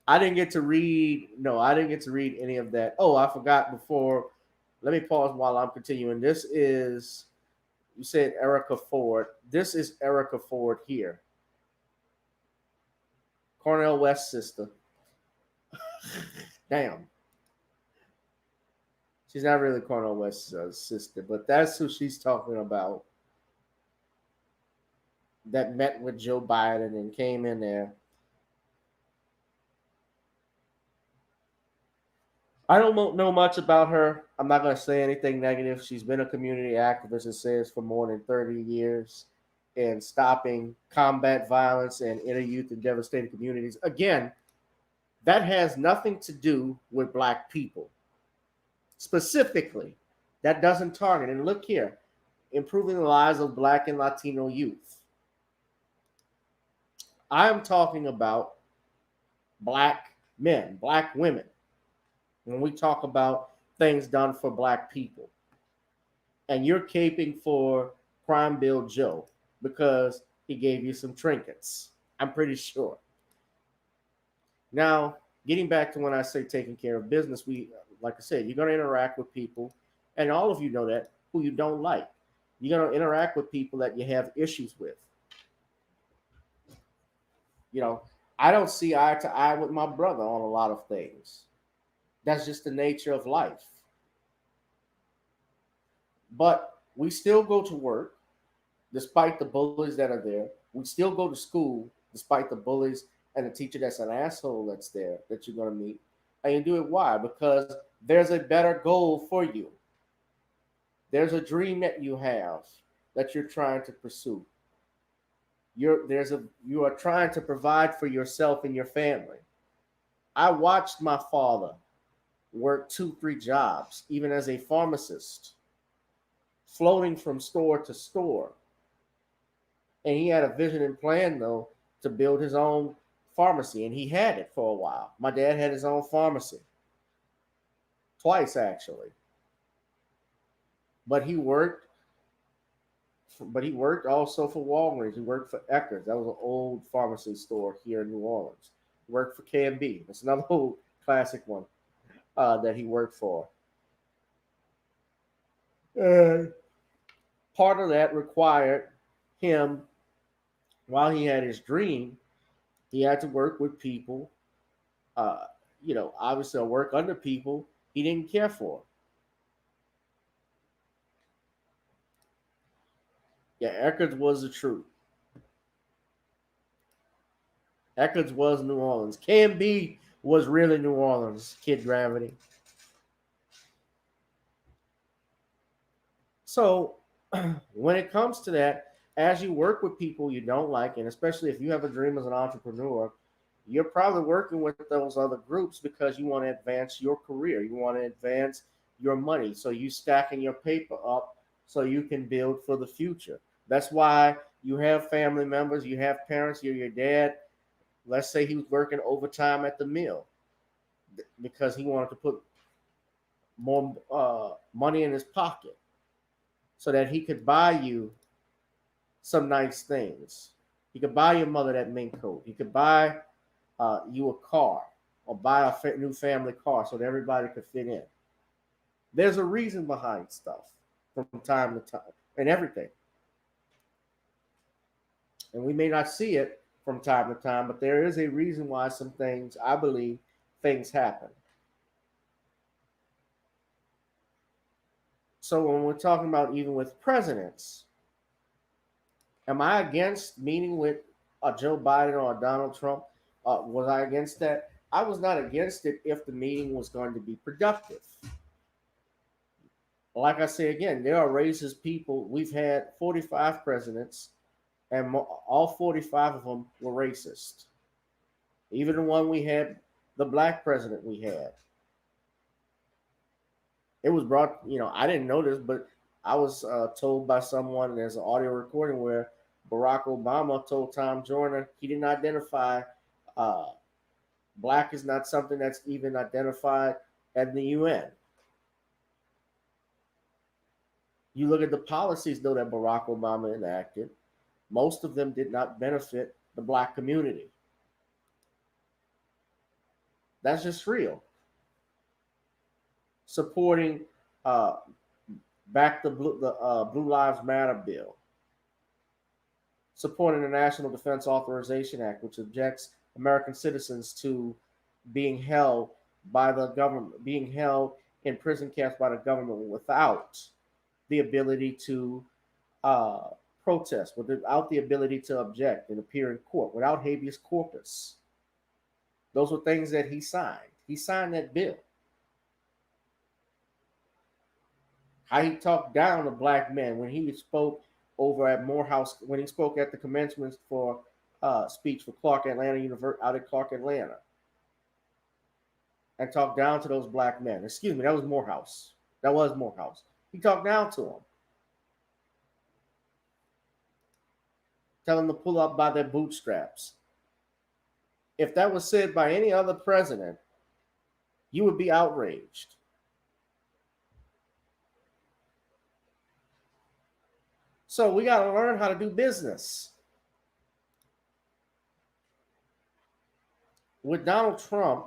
I didn't get to read any of that. Oh, I forgot before. Let me pause while I'm continuing. This is, you said Erica Ford. This is Erica Ford here. Cornel West's sister. Damn. She's not really Cornel West's sister, but that's who she's talking about. That met with Joe Biden and came in there. I don't know much about her. I'm not going to say anything negative. She's been a community activist, it says, for more than 30 years in stopping combat violence and inner youth in devastated communities. Again, that has nothing to do with Black people. Specifically, that doesn't target. And look here, improving the lives of Black and Latino youth. I am talking about Black men, Black women, when we talk about things done for Black people. And you're caping for Crime Bill Joe because he gave you some trinkets. I'm pretty sure. Now, getting back to when I say taking care of business, like I said, you're going to interact with people, and all of you know that, who you don't like. You're going to interact with people that you have issues with. I don't see eye to eye with my brother on a lot of things. That's just the nature of life. But we still go to work despite the bullies that are there. We still go to school despite the bullies and the teacher that's an asshole that's there that you're going to meet. And you do it why? Because there's a better goal for you. There's a dream that you have that you're trying to pursue. You are trying to provide for yourself and your family. I watched my father worked 2-3 jobs, even as a pharmacist, floating from store to store. And he had a vision and plan, though, to build his own pharmacy, and he had it for a while. My dad had his own pharmacy, twice actually. But he worked also for Walgreens. He worked for Eckerd's. That was an old pharmacy store here in New Orleans. He worked for K&B. That's another old classic one that he worked for. Part of that required him, while he had his dream, he had to work with people, obviously work under people he didn't care for. Yeah, Eckerd's was the truth. Eckerd's was New Orleans. K&B was really New Orleans, Kid Gravity. So when it comes to that, as you work with people you don't like, and especially if you have a dream as an entrepreneur, you're probably working with those other groups because you want to advance your career. You want to advance your money. So you stacking your paper up so you can build for the future. That's why you have family members, you have parents, your dad. Let's say he was working overtime at the mill because he wanted to put more money in his pocket so that he could buy you some nice things. He could buy your mother that mink coat. He could buy you a car or buy a new family car so that everybody could fit in. There's a reason behind stuff from time to time and everything. And we may not see it from time to time, but there is a reason why some things, I believe, things happen. So when we're talking about even with presidents, am I against meeting with Joe Biden or Donald Trump? Was I against that? I was not against it if the meeting was going to be productive. Like I say again, there are racist people. We've had 45 presidents, and all 45 of them were racist. Even the one we had, the black president we had. It was brought, I didn't know this, but I was told by someone, there's an audio recording where Barack Obama told Tom Joyner he didn't identify black is not something that's even identified at the UN. You look at the policies, though, that Barack Obama enacted, most of them did not benefit the black community. That's just real. Supporting back the Blue Lives Matter bill. Supporting the National Defense Authorization Act, which objects American citizens to being held by the government, being held in prison camps by the government without the ability to protest, without the ability to object and appear in court, without habeas corpus. Those were things that he signed. He signed that bill. How he talked down to black men when he spoke over at Morehouse, when he spoke at the commencement for speech for Clark Atlanta University out at Clark Atlanta, and talked down to those black men. Excuse me, that was Morehouse. That was Morehouse. He talked down to them, tell them to pull up by their bootstraps. If that was said by any other president, you would be outraged. So we got to learn how to do business. With Donald Trump,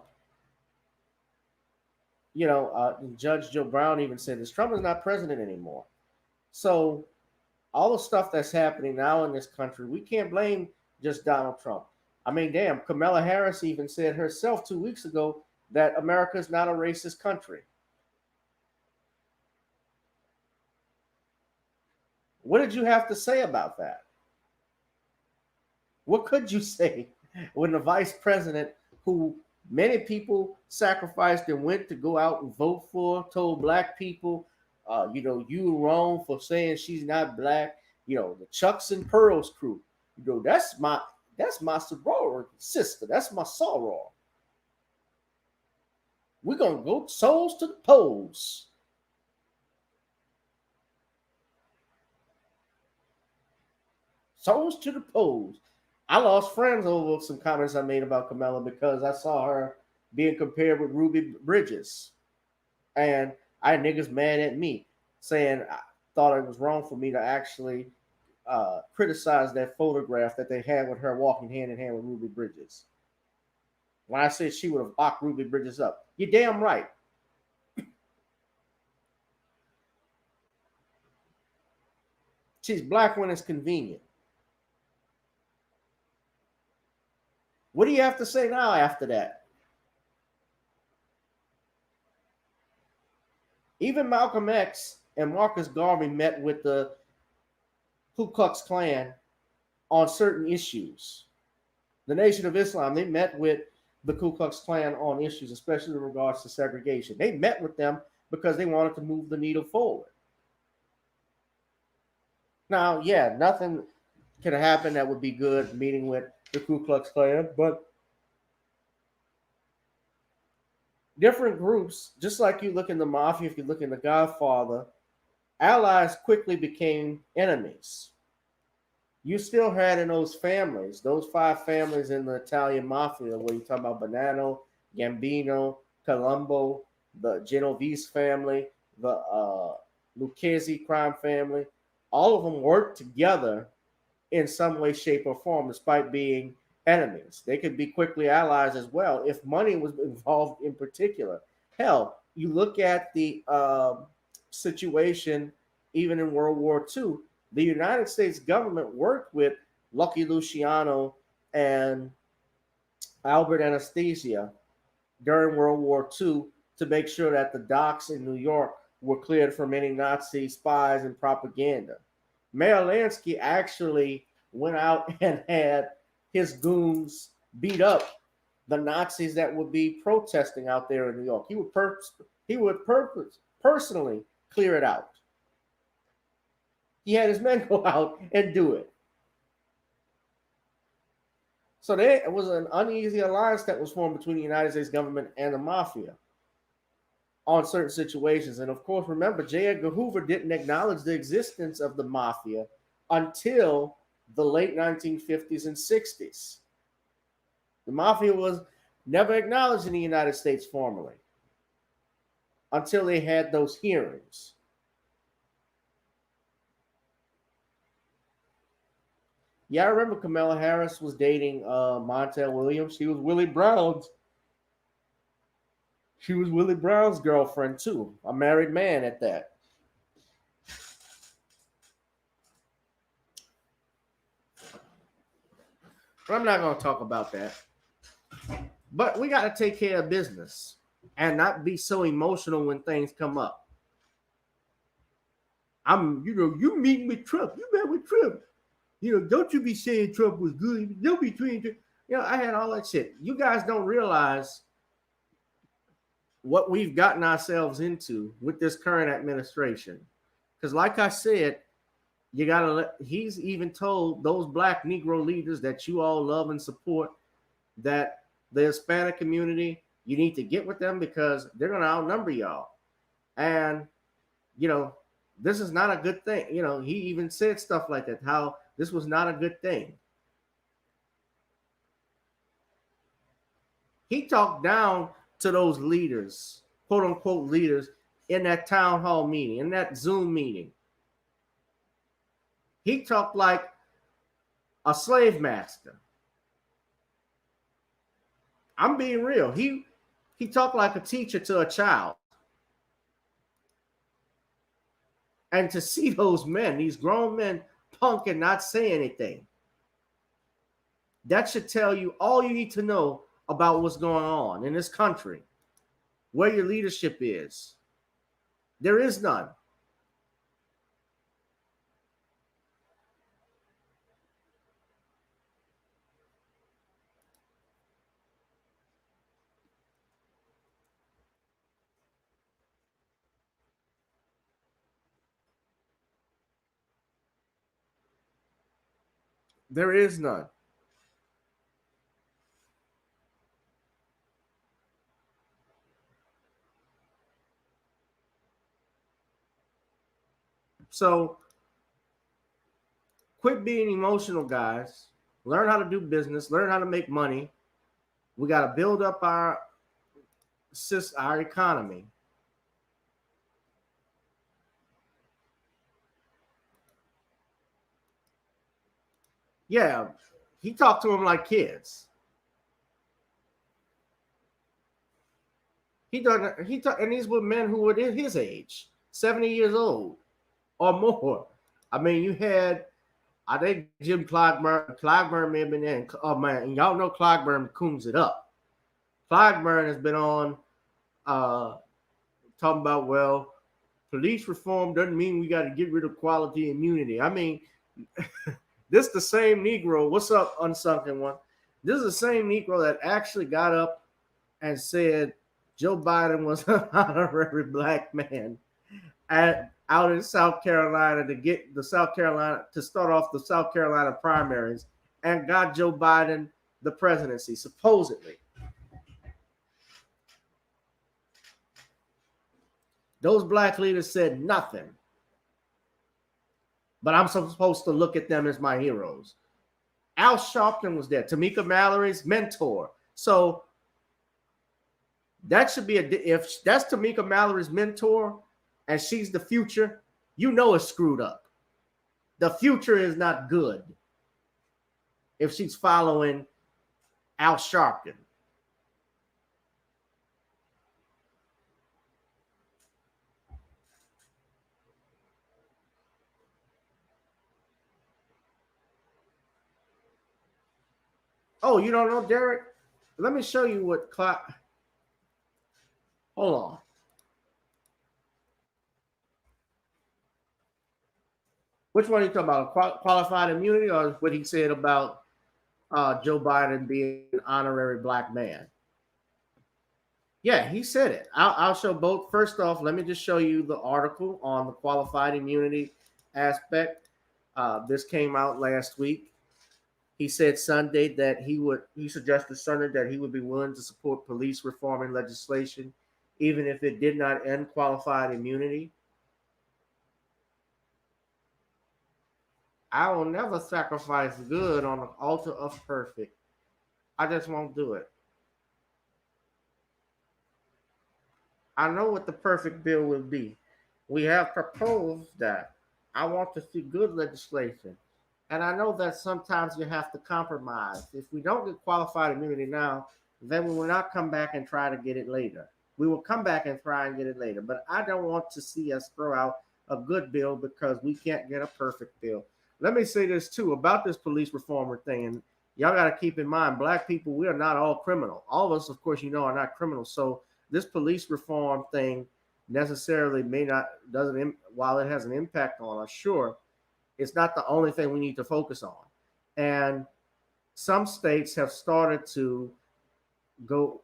Judge Joe Brown even said this, Trump is not president anymore. So all the stuff that's happening now in this country, we can't blame just Donald Trump. I mean, damn, Kamala Harris even said herself 2 weeks ago that America is not a racist country. What did you have to say about that? What could you say when the vice president, who many people sacrificed and went to go out and vote for, told black people, you wrong for saying she's not black, the Chucks and Pearls crew, that's my sorority sister, that's my soror. We're going to go souls to the polls. Souls to the polls. I lost friends over some comments I made about Kamala because I saw her being compared with Ruby Bridges. And I had niggas mad at me saying I thought it was wrong for me to actually criticize that photograph that they had with her walking hand in hand with Ruby Bridges. When I said she would have locked Ruby Bridges up. You're damn right. She's black when it's convenient. What do you have to say now after that? Even Malcolm X and Marcus Garvey met with the Ku Klux Klan on certain issues. The Nation of Islam, they met with the Ku Klux Klan on issues, especially in regards to segregation. They met with them because they wanted to move the needle forward. Now, yeah, nothing could happen that would be good meeting with the Ku Klux Klan, but different groups, just like you look in the Mafia, if you look in the Godfather, allies quickly became enemies. You still had in those families, those 5 families in the Italian Mafia, where you talk about Bonanno, Gambino, Colombo, the Genovese family, the Lucchese crime family, all of them worked together in some way, shape, or form, despite being enemies. They could be quickly allies as well if money was involved in particular. Hell, you look at the situation even in World War II, the United States government worked with Lucky Luciano and Albert Anastasia during World War II to make sure that the docks in New York were cleared from any Nazi spies and propaganda. Mayor Lansky actually went out and had his goons beat up the Nazis that would be protesting out there in New York. He would personally clear it out. He had his men go out and do it. So there was an uneasy alliance that was formed between the United States government and the Mafia on certain situations. And of course, remember, J. Edgar Hoover didn't acknowledge the existence of the Mafia until the late 1950s and 60s. The Mafia was never acknowledged in the United States formally until they had those hearings. Yeah, I remember Kamala Harris was dating Montel Williams. She was Willie Brown's girlfriend too, a married man at that. But I'm not going to talk about that. But we got to take care of business and not be so emotional when things come up. You meeting with Trump. You met with Trump. Don't you be saying Trump was good. Don't be tweeting. I had all that shit. You guys don't realize what we've gotten ourselves into with this current administration. Because like I said, he's even told those black Negro leaders that you all love and support that the Hispanic community, you need to get with them because they're going to outnumber y'all. And, this is not a good thing. He even said stuff like that, how this was not a good thing. He talked down to those leaders, quote unquote leaders, in that town hall meeting, in that Zoom meeting. He talked like a slave master. I'm being real. He talked like a teacher to a child. And to see those men, these grown men, punk and not say anything, that should tell you all you need to know about what's going on in this country, where your leadership is. There is none. There is none. So quit being emotional, guys. Learn how to do business. Learn how to make money. We got to build up our economy. Yeah, he talked to them like kids. And these were men who were his age, 70 years old or more. I mean, you had, I think Jim Clyburn may have been in. Oh man, and y'all know Clyburn coons it up. Clyburn has been on talking about, well, police reform doesn't mean we got to get rid of quality immunity. I mean, this the same Negro. What's up, Unsunken One? This is the same Negro that actually got up and said Joe Biden was an honorary black man out in South Carolina to start off the South Carolina primaries and got Joe Biden the presidency, supposedly. Those black leaders said nothing. But I'm supposed to look at them as my heroes. Al Sharpton was there, Tamika Mallory's mentor. So that should be if that's Tamika Mallory's mentor and she's the future, you know it's screwed up. The future is not good if she's following Al Sharpton. Oh, you don't know, Derek? Let me show you what hold on. Which one are you talking about? Qualified immunity or what he said about Joe Biden being an honorary black man? Yeah, he said it. I'll show both. First off, let me just show you the article on the qualified immunity aspect. This came out last week. He said Sunday that he suggested Sunday that he would be willing to support police reforming legislation, even if it did not end qualified immunity. I will never sacrifice good on the altar of perfect. I just won't do it. I know what the perfect bill will be. We have proposed that. I want to see good legislation. And I know that sometimes you have to compromise. If we don't get qualified immunity now, then we will not come back and try to get it later. We will come back and try and get it later. But I don't want to see us throw out a good bill because we can't get a perfect bill. Let me say this too about this police reformer thing. And y'all got to keep in mind, black people, we are not all criminal. All of us, of course, are not criminals. So this police reform thing necessarily while it has an impact on us, sure, it's not the only thing we need to focus on. And some states have started to go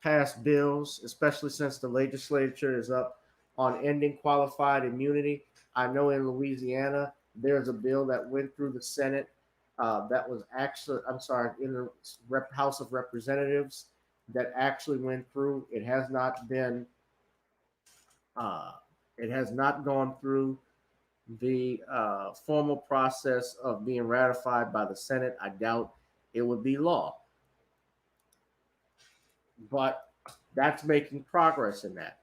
pass bills, especially since the legislature is up on ending qualified immunity. I know in Louisiana, there's a bill that went through the Senate that was actually, in the House of Representatives that actually went through. It has not gone through the formal process of being ratified by the Senate. I doubt it would be law. But that's making progress in that.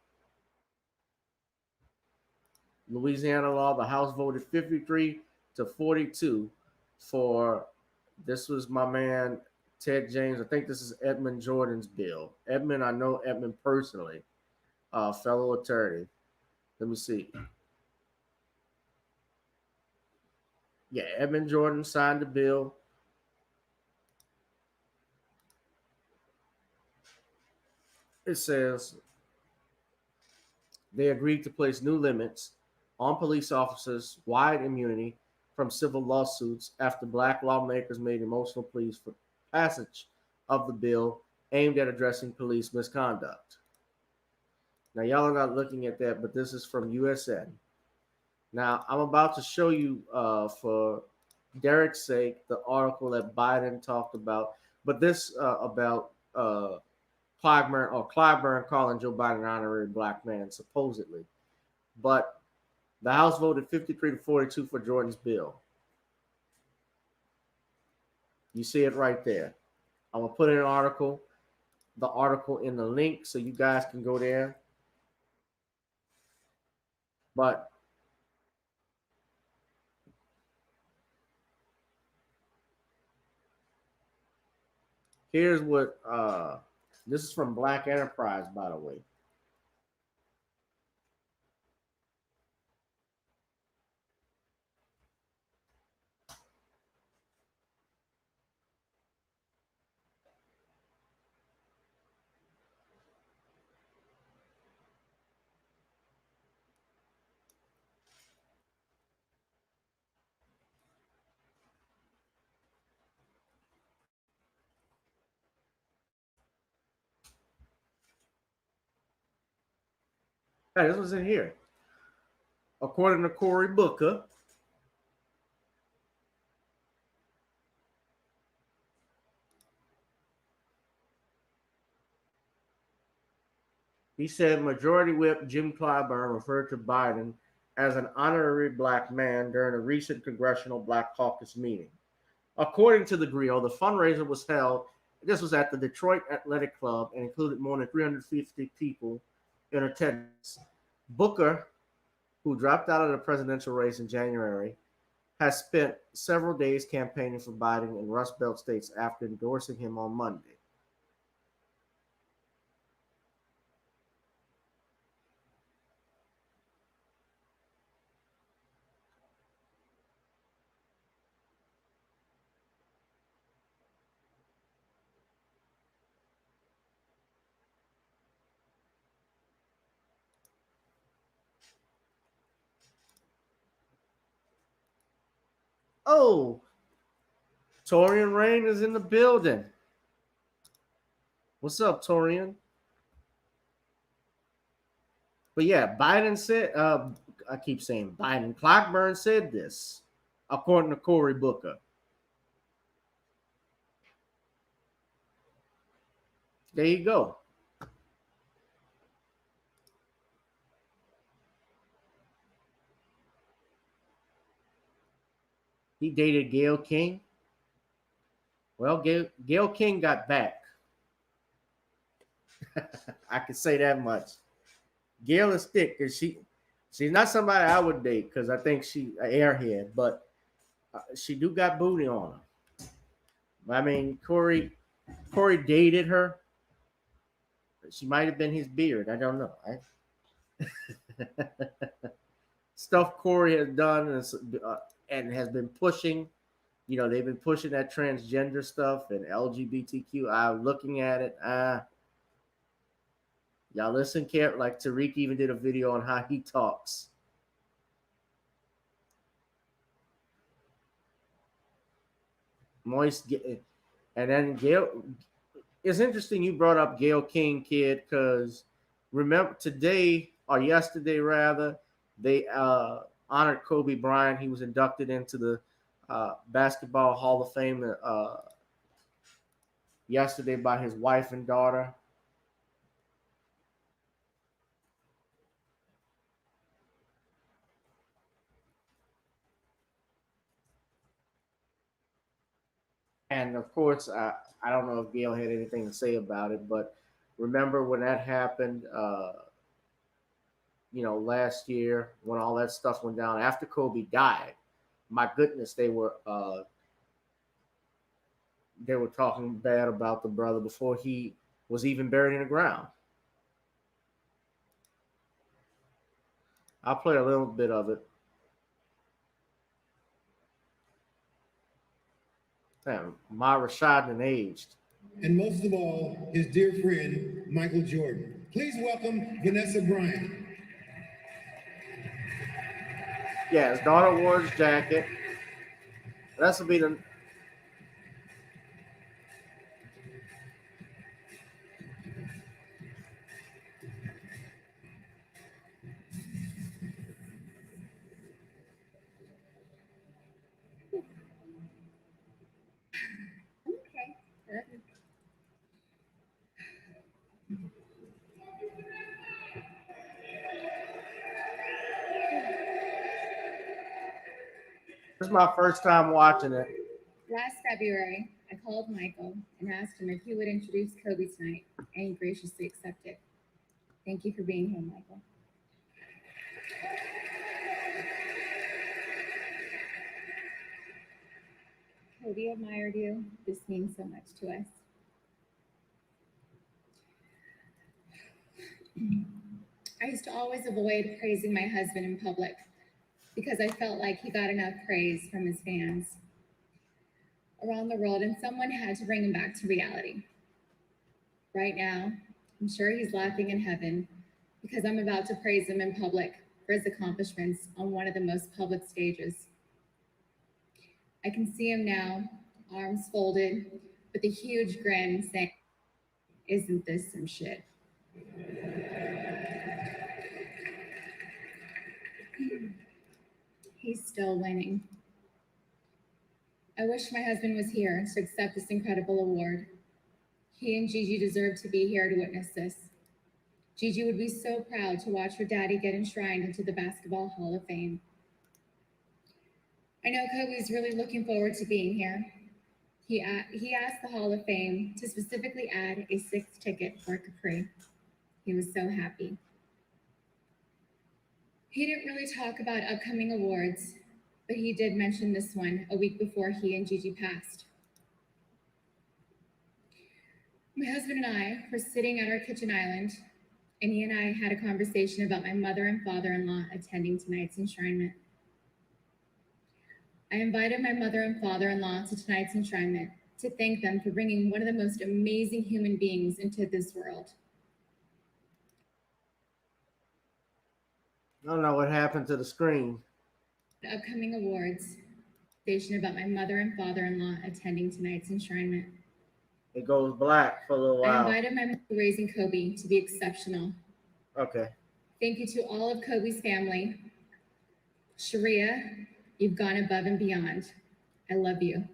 Louisiana law, the House voted 53-42 for, this was my man, Ted James. I think this is Edmund Jordan's bill. Edmund, I know Edmund personally, fellow attorney. Let me see. Yeah, Edmund Jordan signed the bill. It says they agreed to place new limits on police officers' wide immunity from civil lawsuits after black lawmakers made emotional pleas for passage of the bill aimed at addressing police misconduct. Now, y'all are not looking at that, but this is from USN. Now, I'm about to show you, for Derek's sake, the article that Biden talked about, but this about Clyburn calling Joe Biden an honorary black man, supposedly. But The House voted 53 to 42 for Jordan's bill. You see it right there. I'm going to put in the article in the link so you guys can go there. But here's what, this is from Black Enterprise, by the way. Hey, this was in here. According to Cory Booker, he said Majority Whip Jim Clyburn referred to Biden as an honorary black man during a recent Congressional Black Caucus meeting. According to the Griot, the fundraiser was held, this was at the Detroit Athletic Club and included more than 350 people in attendance. Booker, who dropped out of the presidential race in January, has spent several days campaigning for Biden in Rust Belt states after endorsing him on Monday. Oh, Torian Rain is in the building. What's up, Torian? But yeah, Biden said, I keep saying Biden. Clockburn said this, according to Cory Booker. There you go. He dated Gayle King. Well, Gayle King got back. I can say that much. Gayle is thick, and she's not somebody I would date because I think she an airhead, but she do got booty on her. I mean, Corey dated her. She might have been his beard. I don't know. Stuff Corey has done and has been pushing. You know, they've been pushing that transgender stuff and LGBTQ. I'm looking at it. Y'all listen, care like Tariq even did a video on how he talks. Moist, and then Gayle. It's interesting you brought up Gayle King, kid, because remember today or yesterday rather, they honored Kobe Bryant. He was inducted into the Basketball Hall of Fame yesterday by his wife and daughter. And of course, I don't know if Gayle had anything to say about it, but remember when that happened, last year when all that stuff went down after Kobe died, my goodness, they were talking bad about the brother before he was even buried in the ground. I'll play a little bit of it. Damn, my Rashad and aged. And most of all, his dear friend, Michael Jordan. Please welcome Vanessa Bryant. Yeah, his daughter wore his jacket. This will be the. This is my first time watching it. Last February, I called Michael and asked him if he would introduce Kobe tonight, and he graciously accepted. Thank you for being here, Michael. Kobe admired you. This means so much to us. I used to always avoid praising my husband in public because I felt like he got enough praise from his fans around the world, and someone had to bring him back to reality. Right now, I'm sure he's laughing in heaven because I'm about to praise him in public for his accomplishments on one of the most public stages. I can see him now, arms folded, with a huge grin, saying, "Isn't this some shit?" He's still winning. I wish my husband was here to accept this incredible award. He and Gigi deserve to be here to witness this. Gigi would be so proud to watch her daddy get enshrined into the Basketball Hall of Fame. I know Kobe is really looking forward to being here. He asked the Hall of Fame to specifically add a 6th ticket for Capri. He was so happy. He didn't really talk about upcoming awards, but he did mention this one a week before he and Gigi passed. My husband and I were sitting at our kitchen island, and he and I had a conversation about my mother and father-in-law attending tonight's enshrinement. I invited my mother and father-in-law to tonight's enshrinement to thank them for bringing one of the most amazing human beings into this world. I don't know what happened to the screen. The upcoming awards, station about my mother and father-in-law attending tonight's enshrinement. It goes black for a little while. I invited my mother raising Kobe to be exceptional. Okay. Thank you to all of Kobe's family. Sharia, you've gone above and beyond. I love you.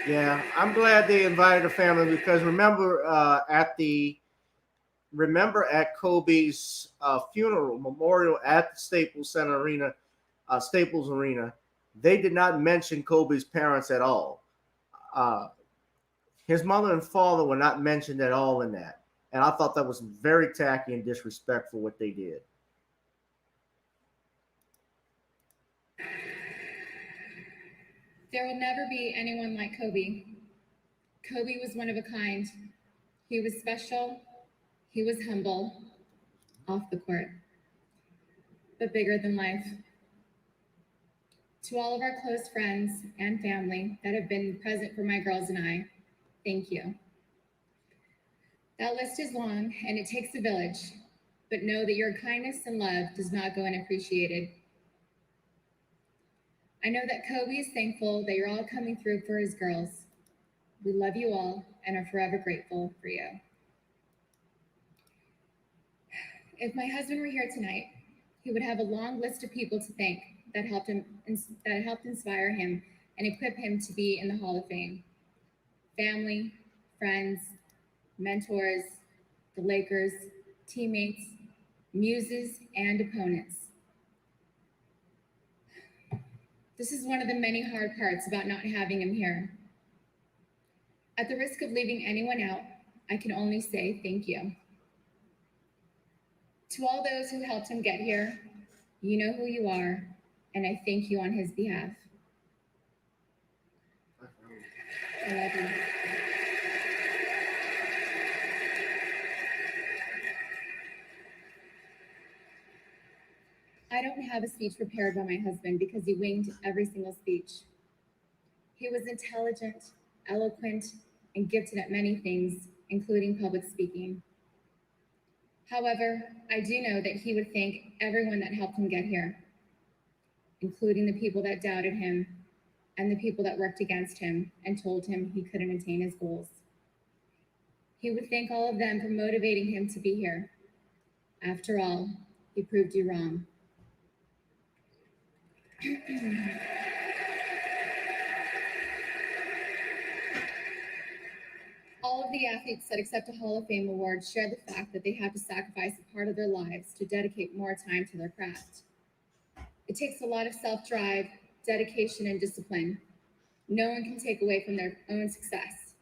Yeah, I'm glad they invited the family because remember at Kobe's funeral memorial at the Staples Arena, they did not mention Kobe's parents at all. His mother and father were not mentioned at all in that, and I thought that was very tacky and disrespectful what they did. There will never be anyone like Kobe. Kobe was one of a kind. He was special. He was humble, off the court, but bigger than life. To all of our close friends and family that have been present for my girls and I, thank you. That list is long and it takes a village, but know that your kindness and love does not go unappreciated. I know that Kobe is thankful that you're all coming through for his girls. We love you all and are forever grateful for you. If my husband were here tonight, he would have a long list of people to thank that helped inspire him and equip him to be in the Hall of Fame. Family, friends, mentors, the Lakers, teammates, muses, and opponents. This is one of the many hard parts about not having him here. At the risk of leaving anyone out, I can only say thank you. To all those who helped him get here, you know who you are, and I thank you on his behalf. I love you. I don't have a speech prepared by my husband because he winged every single speech. He was intelligent, eloquent, and gifted at many things, including public speaking. However, I do know that he would thank everyone that helped him get here, including the people that doubted him and the people that worked against him and told him he couldn't attain his goals. He would thank all of them for motivating him to be here. After all, he proved you wrong. All All of the athletes that accept a Hall of Fame award share the fact that they have to sacrifice a part of their lives to dedicate more time to their craft. It takes a lot of self-drive, dedication, and discipline. No one can take away from their own success.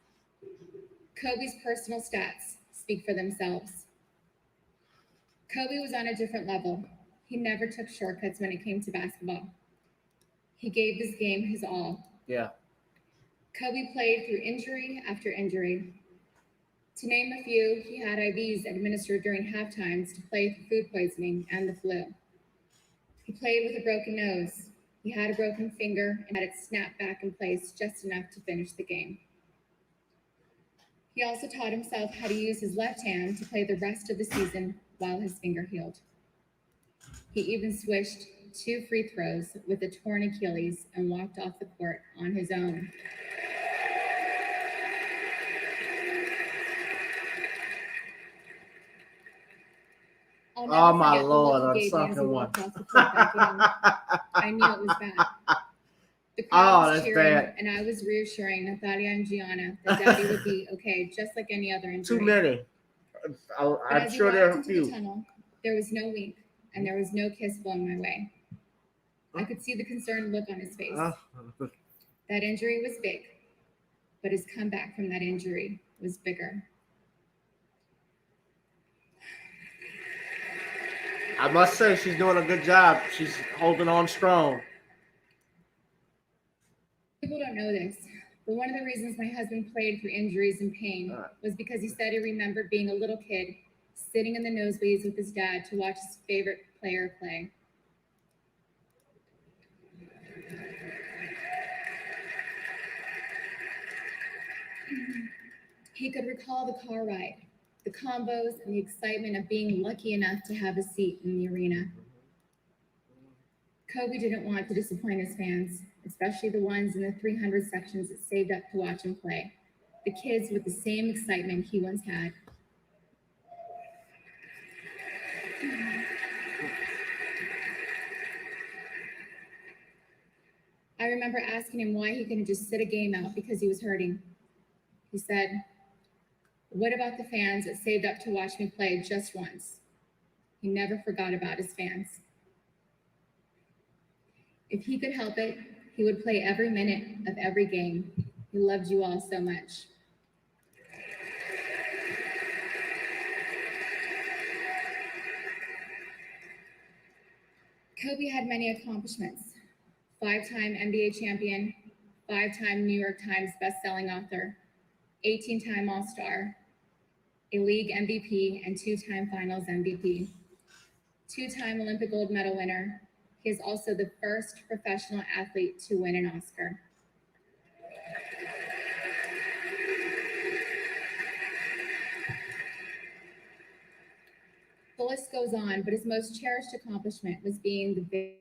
Kobe's personal stats speak for themselves. Kobe was on a different level. He never took shortcuts when it came to basketball. He gave this game his all. Yeah. Kobe played through injury after injury. To name a few, he had IVs administered during half times to play through food poisoning and the flu. He played with a broken nose. He had a broken finger and had it snap back in place just enough to finish the game. He also taught himself how to use his left hand to play the rest of the season while his finger healed. He even swished 2 free throws with a torn Achilles and walked off the court on his own. Oh my Lord, on second one. I knew it was bad. The crowd was cheering, bad. and I was reassuring Natalia and Gianna that Daddy would be okay, just like any other injury. Too many. I'm sure there are a few. The tunnel, there was no wink, and there was no kiss blown my way. I could see the concerned look on his face. That injury was big, but his comeback from that injury was bigger. I must say she's doing a good job. She's holding on strong. People don't know this, but one of the reasons my husband played through injuries and pain was because he said he remembered being a little kid, sitting in the nosebleeds with his dad to watch his favorite player play. He could recall the car ride, the combos, and the excitement of being lucky enough to have a seat in the arena. Kobe didn't want to disappoint his fans, especially the ones in the 300 sections that saved up to watch him play, the kids with the same excitement he once had. I remember asking him why he couldn't just sit a game out because he was hurting. He said, "What about the fans that saved up to watch me play just once?" He never forgot about his fans. If he could help it, he would play every minute of every game. He loved you all so much. Kobe had many accomplishments. 5-time NBA champion, 5-time New York Times bestselling author, 18-time All-Star, a league MVP and 2-time Finals MVP, 2-time Olympic gold medal winner. He is also the first professional athlete to win an Oscar. The list goes on, but his most cherished accomplishment was being the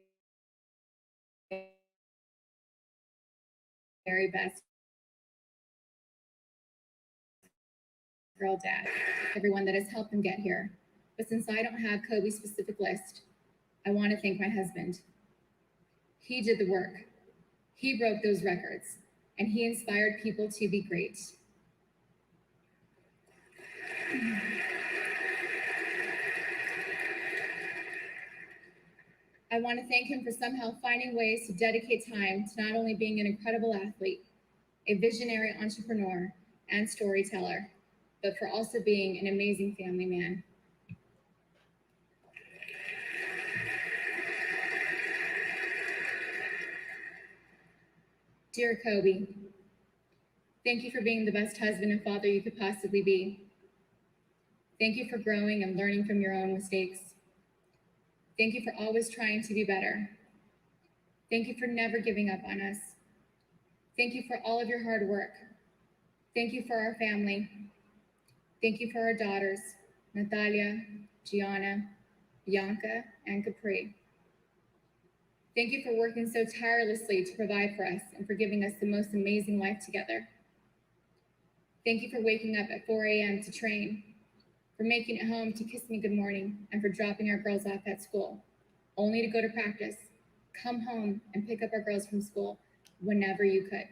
very best girl dad, everyone that has helped him get here. But since I don't have Kobe's specific list, I want to thank my husband. He did the work. He broke those records, and he inspired people to be great. I want to thank him for somehow finding ways to dedicate time to not only being an incredible athlete, a visionary entrepreneur, and storyteller, but for also being an amazing family man. Dear Kobe, thank you for being the best husband and father you could possibly be. Thank you for growing and learning from your own mistakes. Thank you for always trying to be better. Thank you for never giving up on us. Thank you for all of your hard work. Thank you for our family. Thank you for our daughters, Natalia, Gianna, Bianca, and Capri. Thank you for working so tirelessly to provide for us and for giving us the most amazing life together. Thank you for waking up at 4 a.m. to train, for making it home to kiss me good morning, and for dropping our girls off at school, only to go to practice, come home, and pick up our girls from school whenever you could.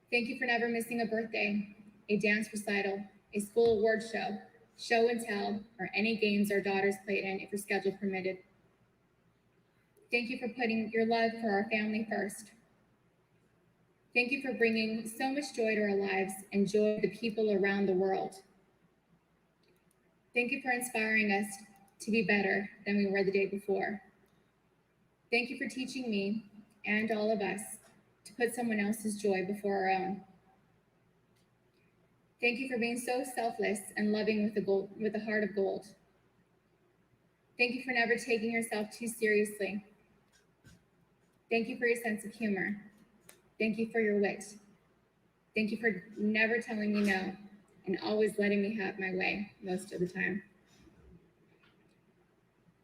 Thank you for never missing a birthday, a dance recital, a school award show and tell, or any games our daughters played in if your schedule permitted. Thank you for putting your love for our family first. Thank you for bringing so much joy to our lives and joy to the people around the world. Thank you for inspiring us to be better than we were the day before. Thank you for teaching me and all of us to put someone else's joy before our own. Thank you for being so selfless and loving with a heart of gold. Thank you for never taking yourself too seriously. Thank you for your sense of humor. Thank you for your wit. Thank you for never telling me no and always letting me have my way most of the time.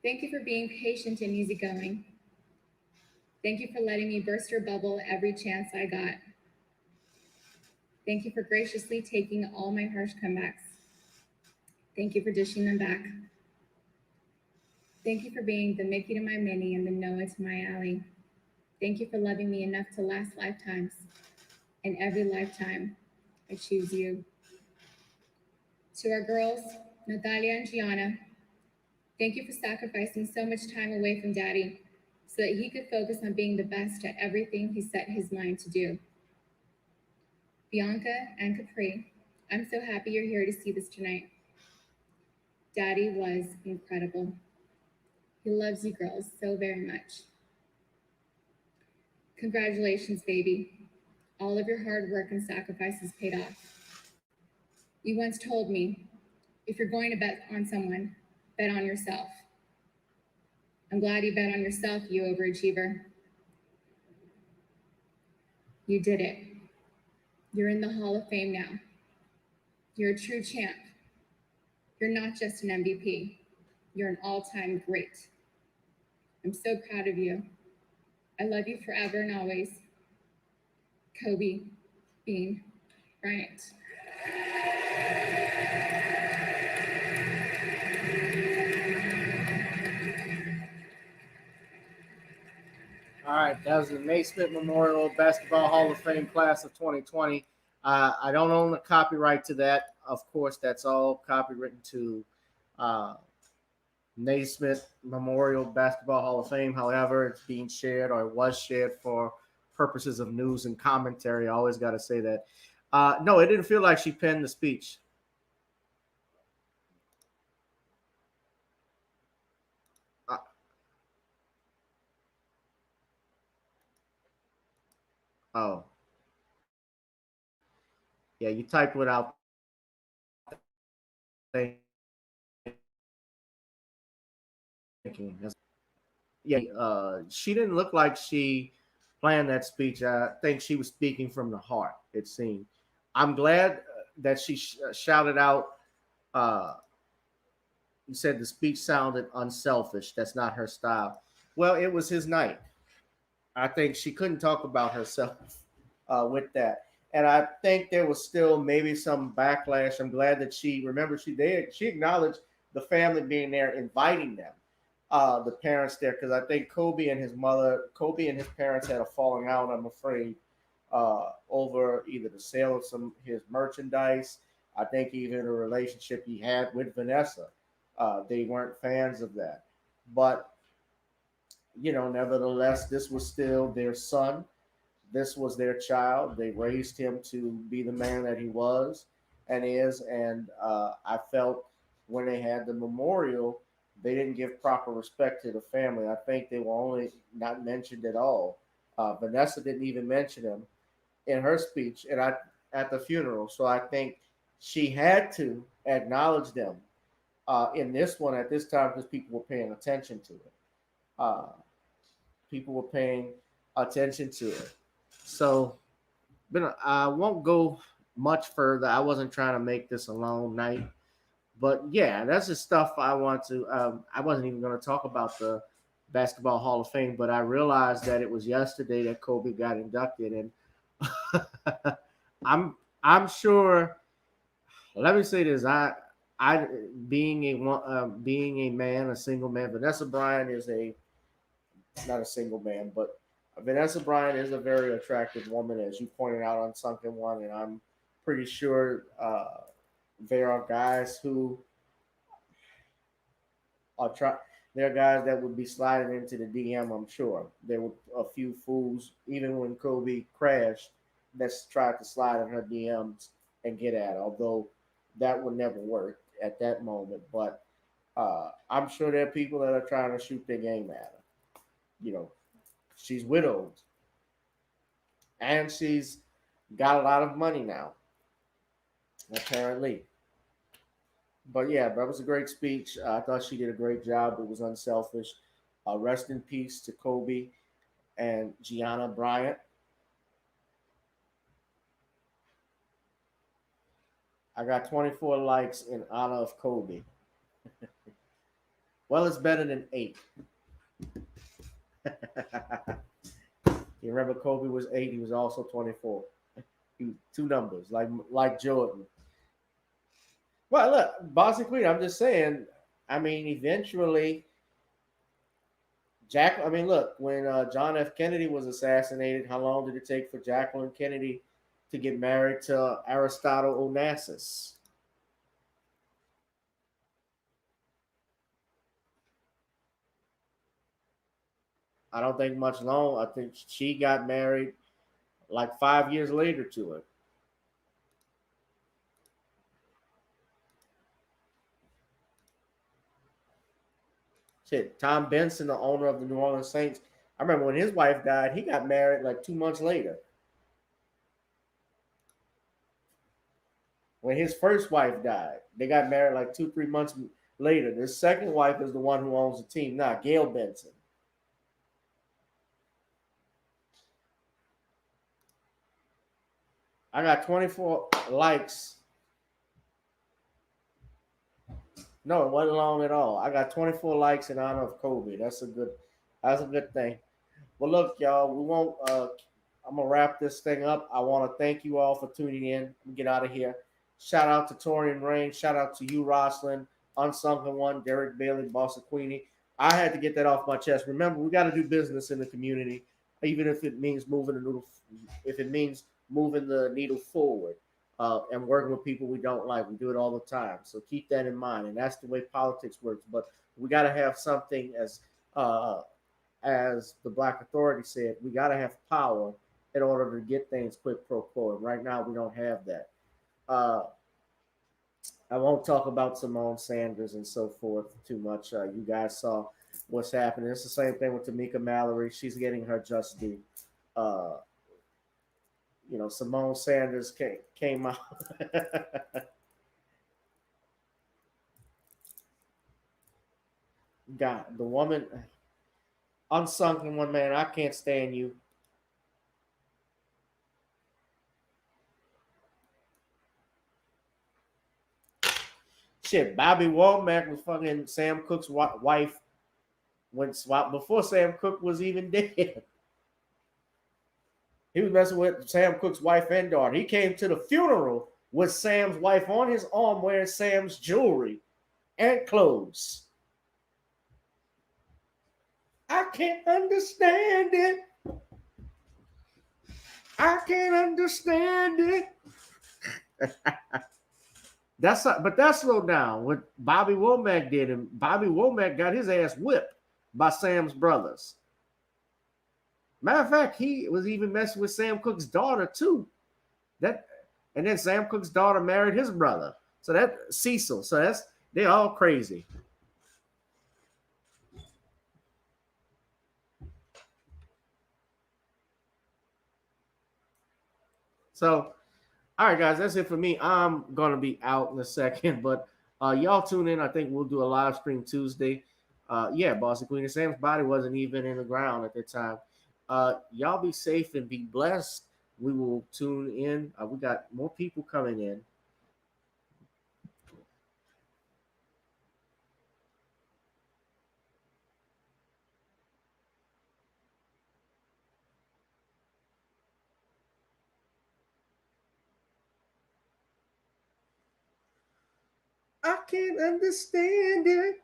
Thank you for being patient and easygoing. Thank you for letting me burst your bubble every chance I got. Thank you for graciously taking all my harsh comebacks. Thank you for dishing them back. Thank you for being the Mickey to my Minnie and the Noah to my Allie. Thank you for loving me enough to last lifetimes. And every lifetime, I choose you. To our girls, Natalia and Gianna, thank you for sacrificing so much time away from Daddy so that he could focus on being the best at everything he set his mind to do. Bianca and Capri, I'm so happy you're here to see this tonight. Daddy was incredible. He loves you girls so very much. Congratulations, baby. All of your hard work and sacrifices paid off. You once told me, if you're going to bet on someone, bet on yourself. I'm glad you bet on yourself, you overachiever. You did it. You're in the Hall of Fame now. You're a true champ. You're not just an MVP. You're an all-time great. I'm so proud of you. I love you forever and always. Kobe Bean Bryant. All right, that was the Naismith Memorial Basketball Hall of Fame class of 2020. I don't own the copyright to that. Of course, that's all copywritten to Naismith Memorial Basketball Hall of Fame. However, it's being shared or it was shared for purposes of news and commentary. I always got to say that. No, it didn't feel like she penned the speech. Oh. Yeah, you type without thinking. Yeah, she didn't look like she planned that speech. I think she was speaking from the heart, it seemed. I'm glad that she shouted out, you said the speech sounded unselfish. That's not her style. Well, it was his night. I think she couldn't talk about herself with that. And I think there was still maybe some backlash. I'm glad that she acknowledged the family being there, inviting them, the parents there, because I think Kobe and his parents had a falling out, I'm afraid, over either the sale of his merchandise. I think even a relationship he had with Vanessa. They weren't fans of that. But, nevertheless, this was still their son. This was their child. They raised him to be the man that he was and is. And I felt when they had the memorial, they didn't give proper respect to the family. I think they were only not mentioned at all. Vanessa didn't even mention him in her speech and at the funeral. So I think she had to acknowledge them in this one at this time because people were paying attention to it. People were paying attention to it. So, but I won't go much further. I wasn't trying to make this a long night, but yeah, that's the stuff I want to. I wasn't even going to talk about the Basketball Hall of Fame, but I realized that it was yesterday that Kobe got inducted, and I'm sure. Let me say this: I being a man, a single man. Vanessa Bryant is not a single man, but Vanessa Bryant is a very attractive woman, as you pointed out on Sunken One, and I'm pretty sure there are guys who are try. There are guys that would be sliding into the DM. I'm sure there were a few fools, even when Kobe crashed, that's tried to slide in her DMs and get at her. Although that would never work at that moment, but I'm sure there are people that are trying to shoot their game at her. You know, she's widowed, and she's got a lot of money now, apparently. But yeah, that was a great speech. I thought she did a great job. It was unselfish. Rest in peace to Kobe and Gianna Bryant. I got 24 likes in honor of Kobe. Well, it's better than 8. You remember Kobe was 8. He was also 24. Two numbers, like Jordan. Well, look, Bossy Queen, I'm just saying, I mean, eventually, look, when John F. Kennedy was assassinated, how long did it take for Jacqueline Kennedy to get married to Aristotle Onassis? I don't think much long. I think she got married like 5 years later to it. Shit, Tom Benson, the owner of the New Orleans Saints, I remember when his wife died, he got married like 2 months later. When his first wife died, they got married like 2-3 months later. The second wife is the one who owns the team now, Gail Benson. I got 24 likes. No, it wasn't long at all. I got 24 likes in honor of Kobe. That's a good thing. Well, look, y'all, we won't. I'm gonna wrap this thing up. I want to thank you all for tuning in. Get out of here. Shout out to Torian Rain. Shout out to you, Roslyn, Unsunken One, Derek Bailey, Bossa Queenie. I had to get that off my chest. Remember, we got to do business in the community, even if it means moving the needle. If it means moving the needle forward and working with people we don't like, we do it all the time. So keep that in mind, and that's the way politics works. But we got to have something as the Black Authority said, we got to have power in order to get things quid pro quo. And right now, we don't have that. I won't talk about Simone Sanders and so forth too much. You guys saw what's happening. It's the same thing with Tamika Mallory. She's getting her just due. Simone Sanders came out. God, the woman, Unsunken One, man, I can't stand you. Shit, Bobby Womack was fucking Sam Cooke's wife before Sam Cooke was even dead. He was messing with Sam Cooke's wife and daughter. He came to the funeral with Sam's wife on his arm wearing Sam's jewelry and clothes. I can't understand it. I can't understand it. But that slowed down what Bobby Womack did, and Bobby Womack got his ass whipped by Sam's brothers. Matter of fact, he was even messing with Sam Cooke's daughter too. And then Sam Cooke's daughter married his brother. So that Cecil. So they're all crazy. So, all right, guys, that's it for me. I'm gonna be out in a second, but y'all tune in. I think we'll do a live stream Tuesday. Bossy Queen, and Sam's body wasn't even in the ground at that time. Y'all be safe and be blessed. We will tune in. We got more people coming in. I can't understand it.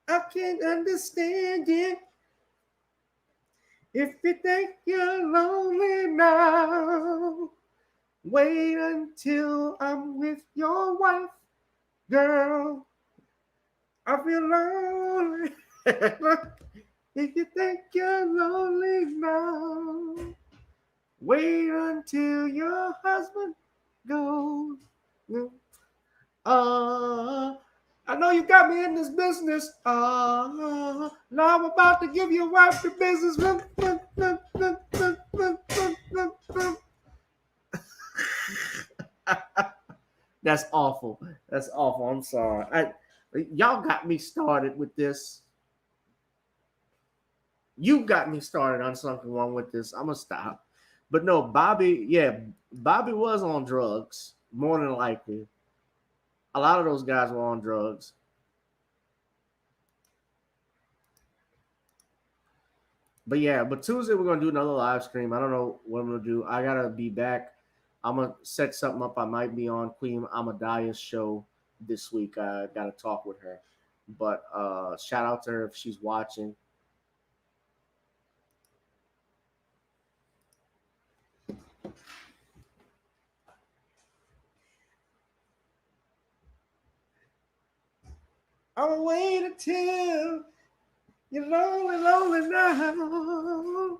I can't understand it. If you think you're lonely now, wait until I'm with your wife, girl. I feel lonely. If you think you're lonely now, wait until your husband goes. I know you got me in this business. Now I'm about to give your wife the business. That's awful. That's awful. I'm sorry. Y'all got me started with this. You got me started on something wrong with this. I'm gonna stop. But no, Bobby was on drugs, more than likely. A lot of those guys were on drugs. But Tuesday we're gonna do another live stream. I don't know what I'm gonna do. I gotta be back. I'm gonna set something up. I might be on Queen Amadiah's show this week. I gotta talk with her. But shout out to her if she's watching. I'll wait until you're lonely now.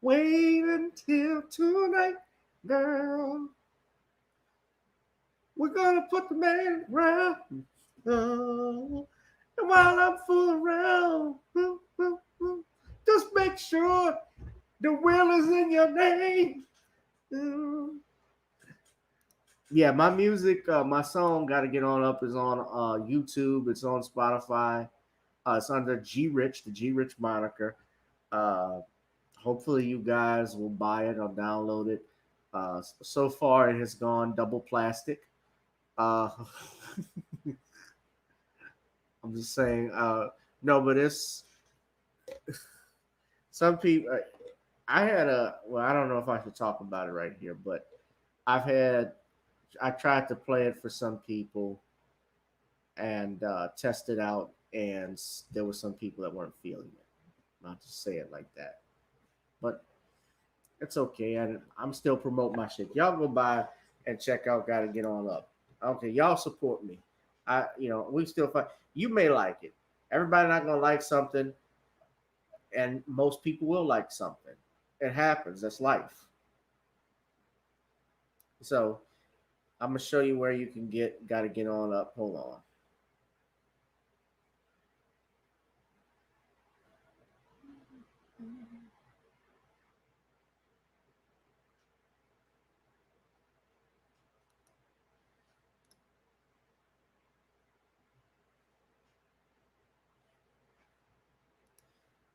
Wait until tonight, girl. We're gonna put the man around. And while I'm fooling around, just make sure the will is in your name. Yeah, my music, my song "Gotta Get On Up" is on YouTube. It's on Spotify. It's under G Rich, the G Rich moniker. Hopefully, you guys will buy it or download it. So far, it has gone double plastic. I'm just saying. No, but it's some people. I don't know if I should talk about it right here, but I tried to play it for some people and test it out, and there were some people that weren't feeling it. Not to say it like that, but it's okay. I'm still promoting my shit. Y'all go by and check out Gotta Get On Up. Okay, y'all support me. We still fight. You may like it. Everybody not gonna like something, and most people will like something. It happens. That's life. So I'm gonna show you where you can Gotta Get On Up. Hold on.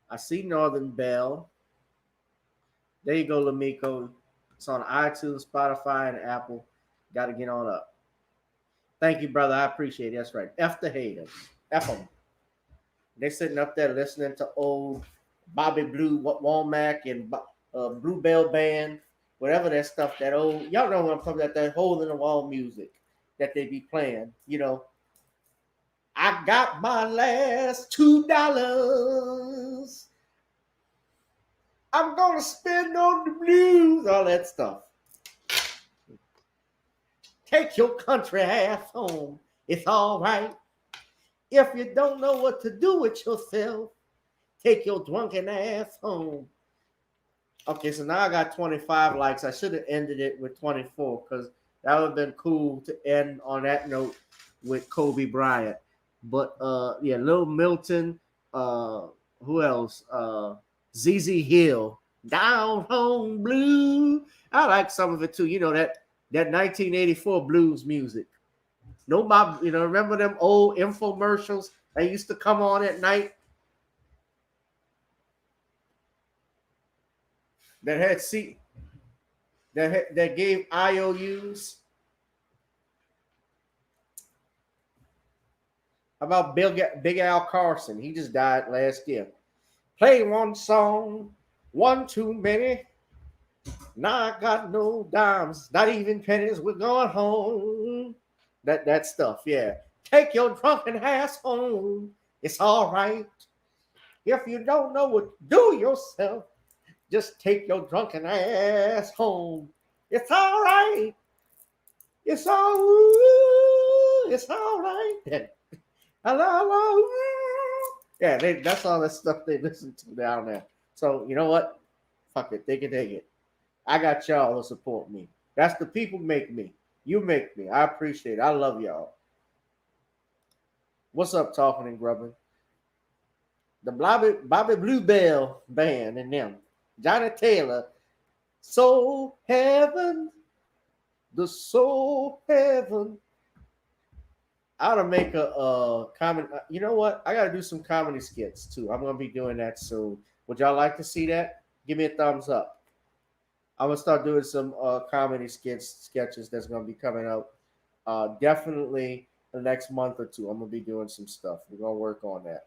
I see Northern Belle. There you go, Lamiko. It's on iTunes, Spotify, and Apple. Gotta Get On Up. Thank you, brother. I appreciate it. That's right. F the haters. F them. They're sitting up there listening to old Bobby Blue Womack and Bluebell Band, whatever that stuff, that old, y'all know what I'm talking about, that hole in the wall music that they be playing. I got my last $2. I'm gonna spend on the blues, all that stuff. Take your country ass home. It's all right. If you don't know what to do with yourself, take your drunken ass home. Okay, so now I got 25 likes. I should have ended it with 24 because that would have been cool to end on that note with Kobe Bryant. But Lil Milton, who else? ZZ Hill, Down Home Blue. I like some of it too. That 1984 blues music. Remember them old infomercials that used to come on at night? That had that gave IOUs. How about Big Al Carson? He just died last year. Play one song, one too many. Now I got no dimes, not even pennies. We're going home. That stuff, yeah. Take your drunken ass home. It's all right. If you don't know what to do yourself, just take your drunken ass home. It's all right. It's all right. Hello. Yeah, that's all the stuff they listen to down there. So you know what? Fuck it. They can take it. I got y'all to support me. That's the people make me. You make me. I appreciate it. I love y'all. What's up, Talking and Grubbing? The Bobby Bluebell Band and them. Johnny Taylor. Soul Heaven. The Soul Heaven. I ought to make a comedy. You know what? I got to do some comedy skits too. I'm going to be doing that soon. Would y'all like to see that? Give me a thumbs up. I'm gonna start doing some comedy sketches that's gonna be coming up. Definitely the next month or two. I'm gonna be doing some stuff. We're gonna work on that.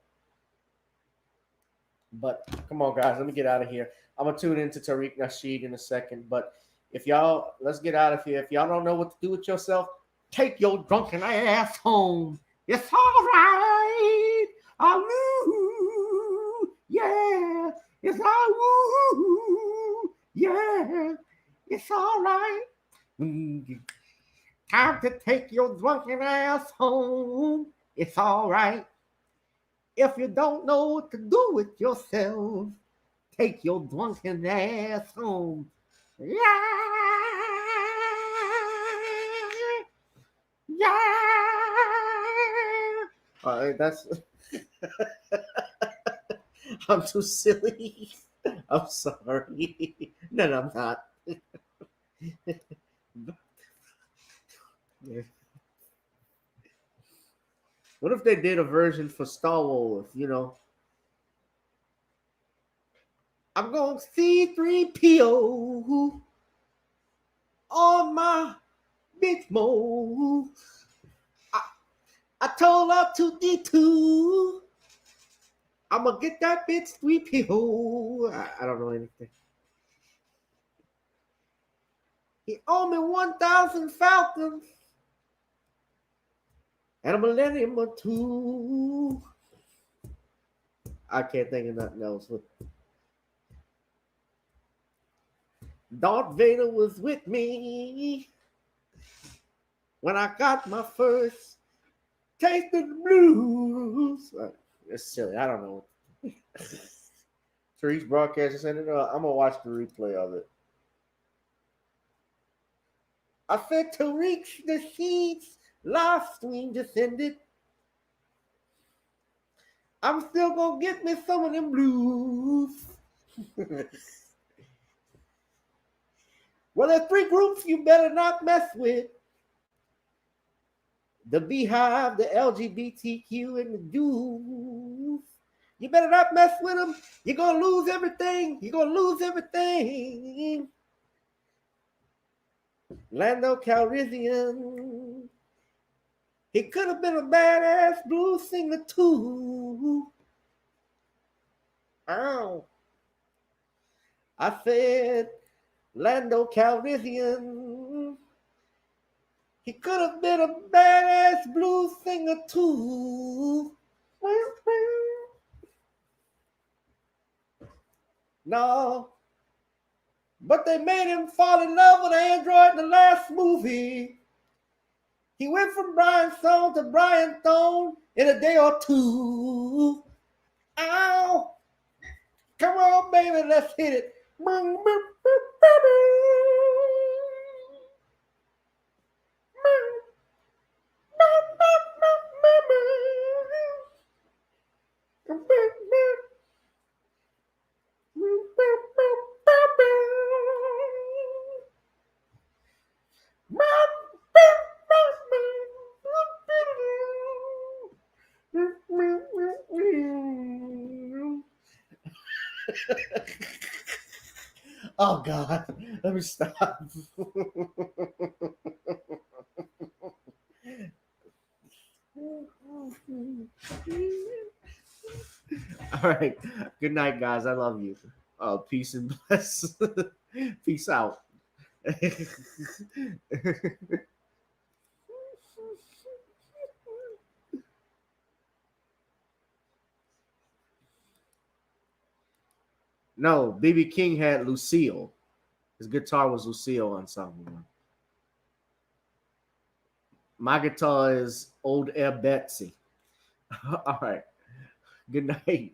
But come on, guys, let me get out of here. I'm gonna tune into Tariq Nasheed in a second. But let's get out of here. If y'all don't know what to do with yourself, take your drunken ass home. It's all right. Yeah. It's all yeah. It's all right. Time to take your drunken ass home. It's all right. If you don't know what to do with yourself, take your drunken ass home. Yeah. All right, that's. I'm too silly. I'm sorry. No, I'm not. What if they did a version for Star Wars? I'm going to see 3PO on my bitch mode. I told her to D2. I'm going to get that bitch 3PO. I don't know anything. He owed me 1,000 Falcons and a Millennium or two. I can't think of nothing else. Darth Vader was with me when I got my first taste of the blues. It's silly. I don't know. Tariq's broadcast is ended. I'm gonna watch the replay of it. I said Tariq, the sheets live stream just ended. I'm still gonna get me some of them blues. Well, there's 3 groups you better not mess with. The Beehive, the LGBTQ, and the Jews. You better not mess with them. You're going to lose everything. You're going to lose everything. Lando Calrissian. He could have been a badass blues singer too. Ow. I said Lando Calrissian. He could have been a badass blues singer too. No. But they made him fall in love with an android in the last movie. He went from Brian Stone to Brian Stone in a day or two. Ow. Come on, baby, let's hit it. Oh God, let me stop. All right. Good night, guys. I love you. Peace and bless. Peace out. No, B.B. King had Lucille. His guitar was Lucille Ensemble. My guitar is Old Air Betsy. All right. Good night.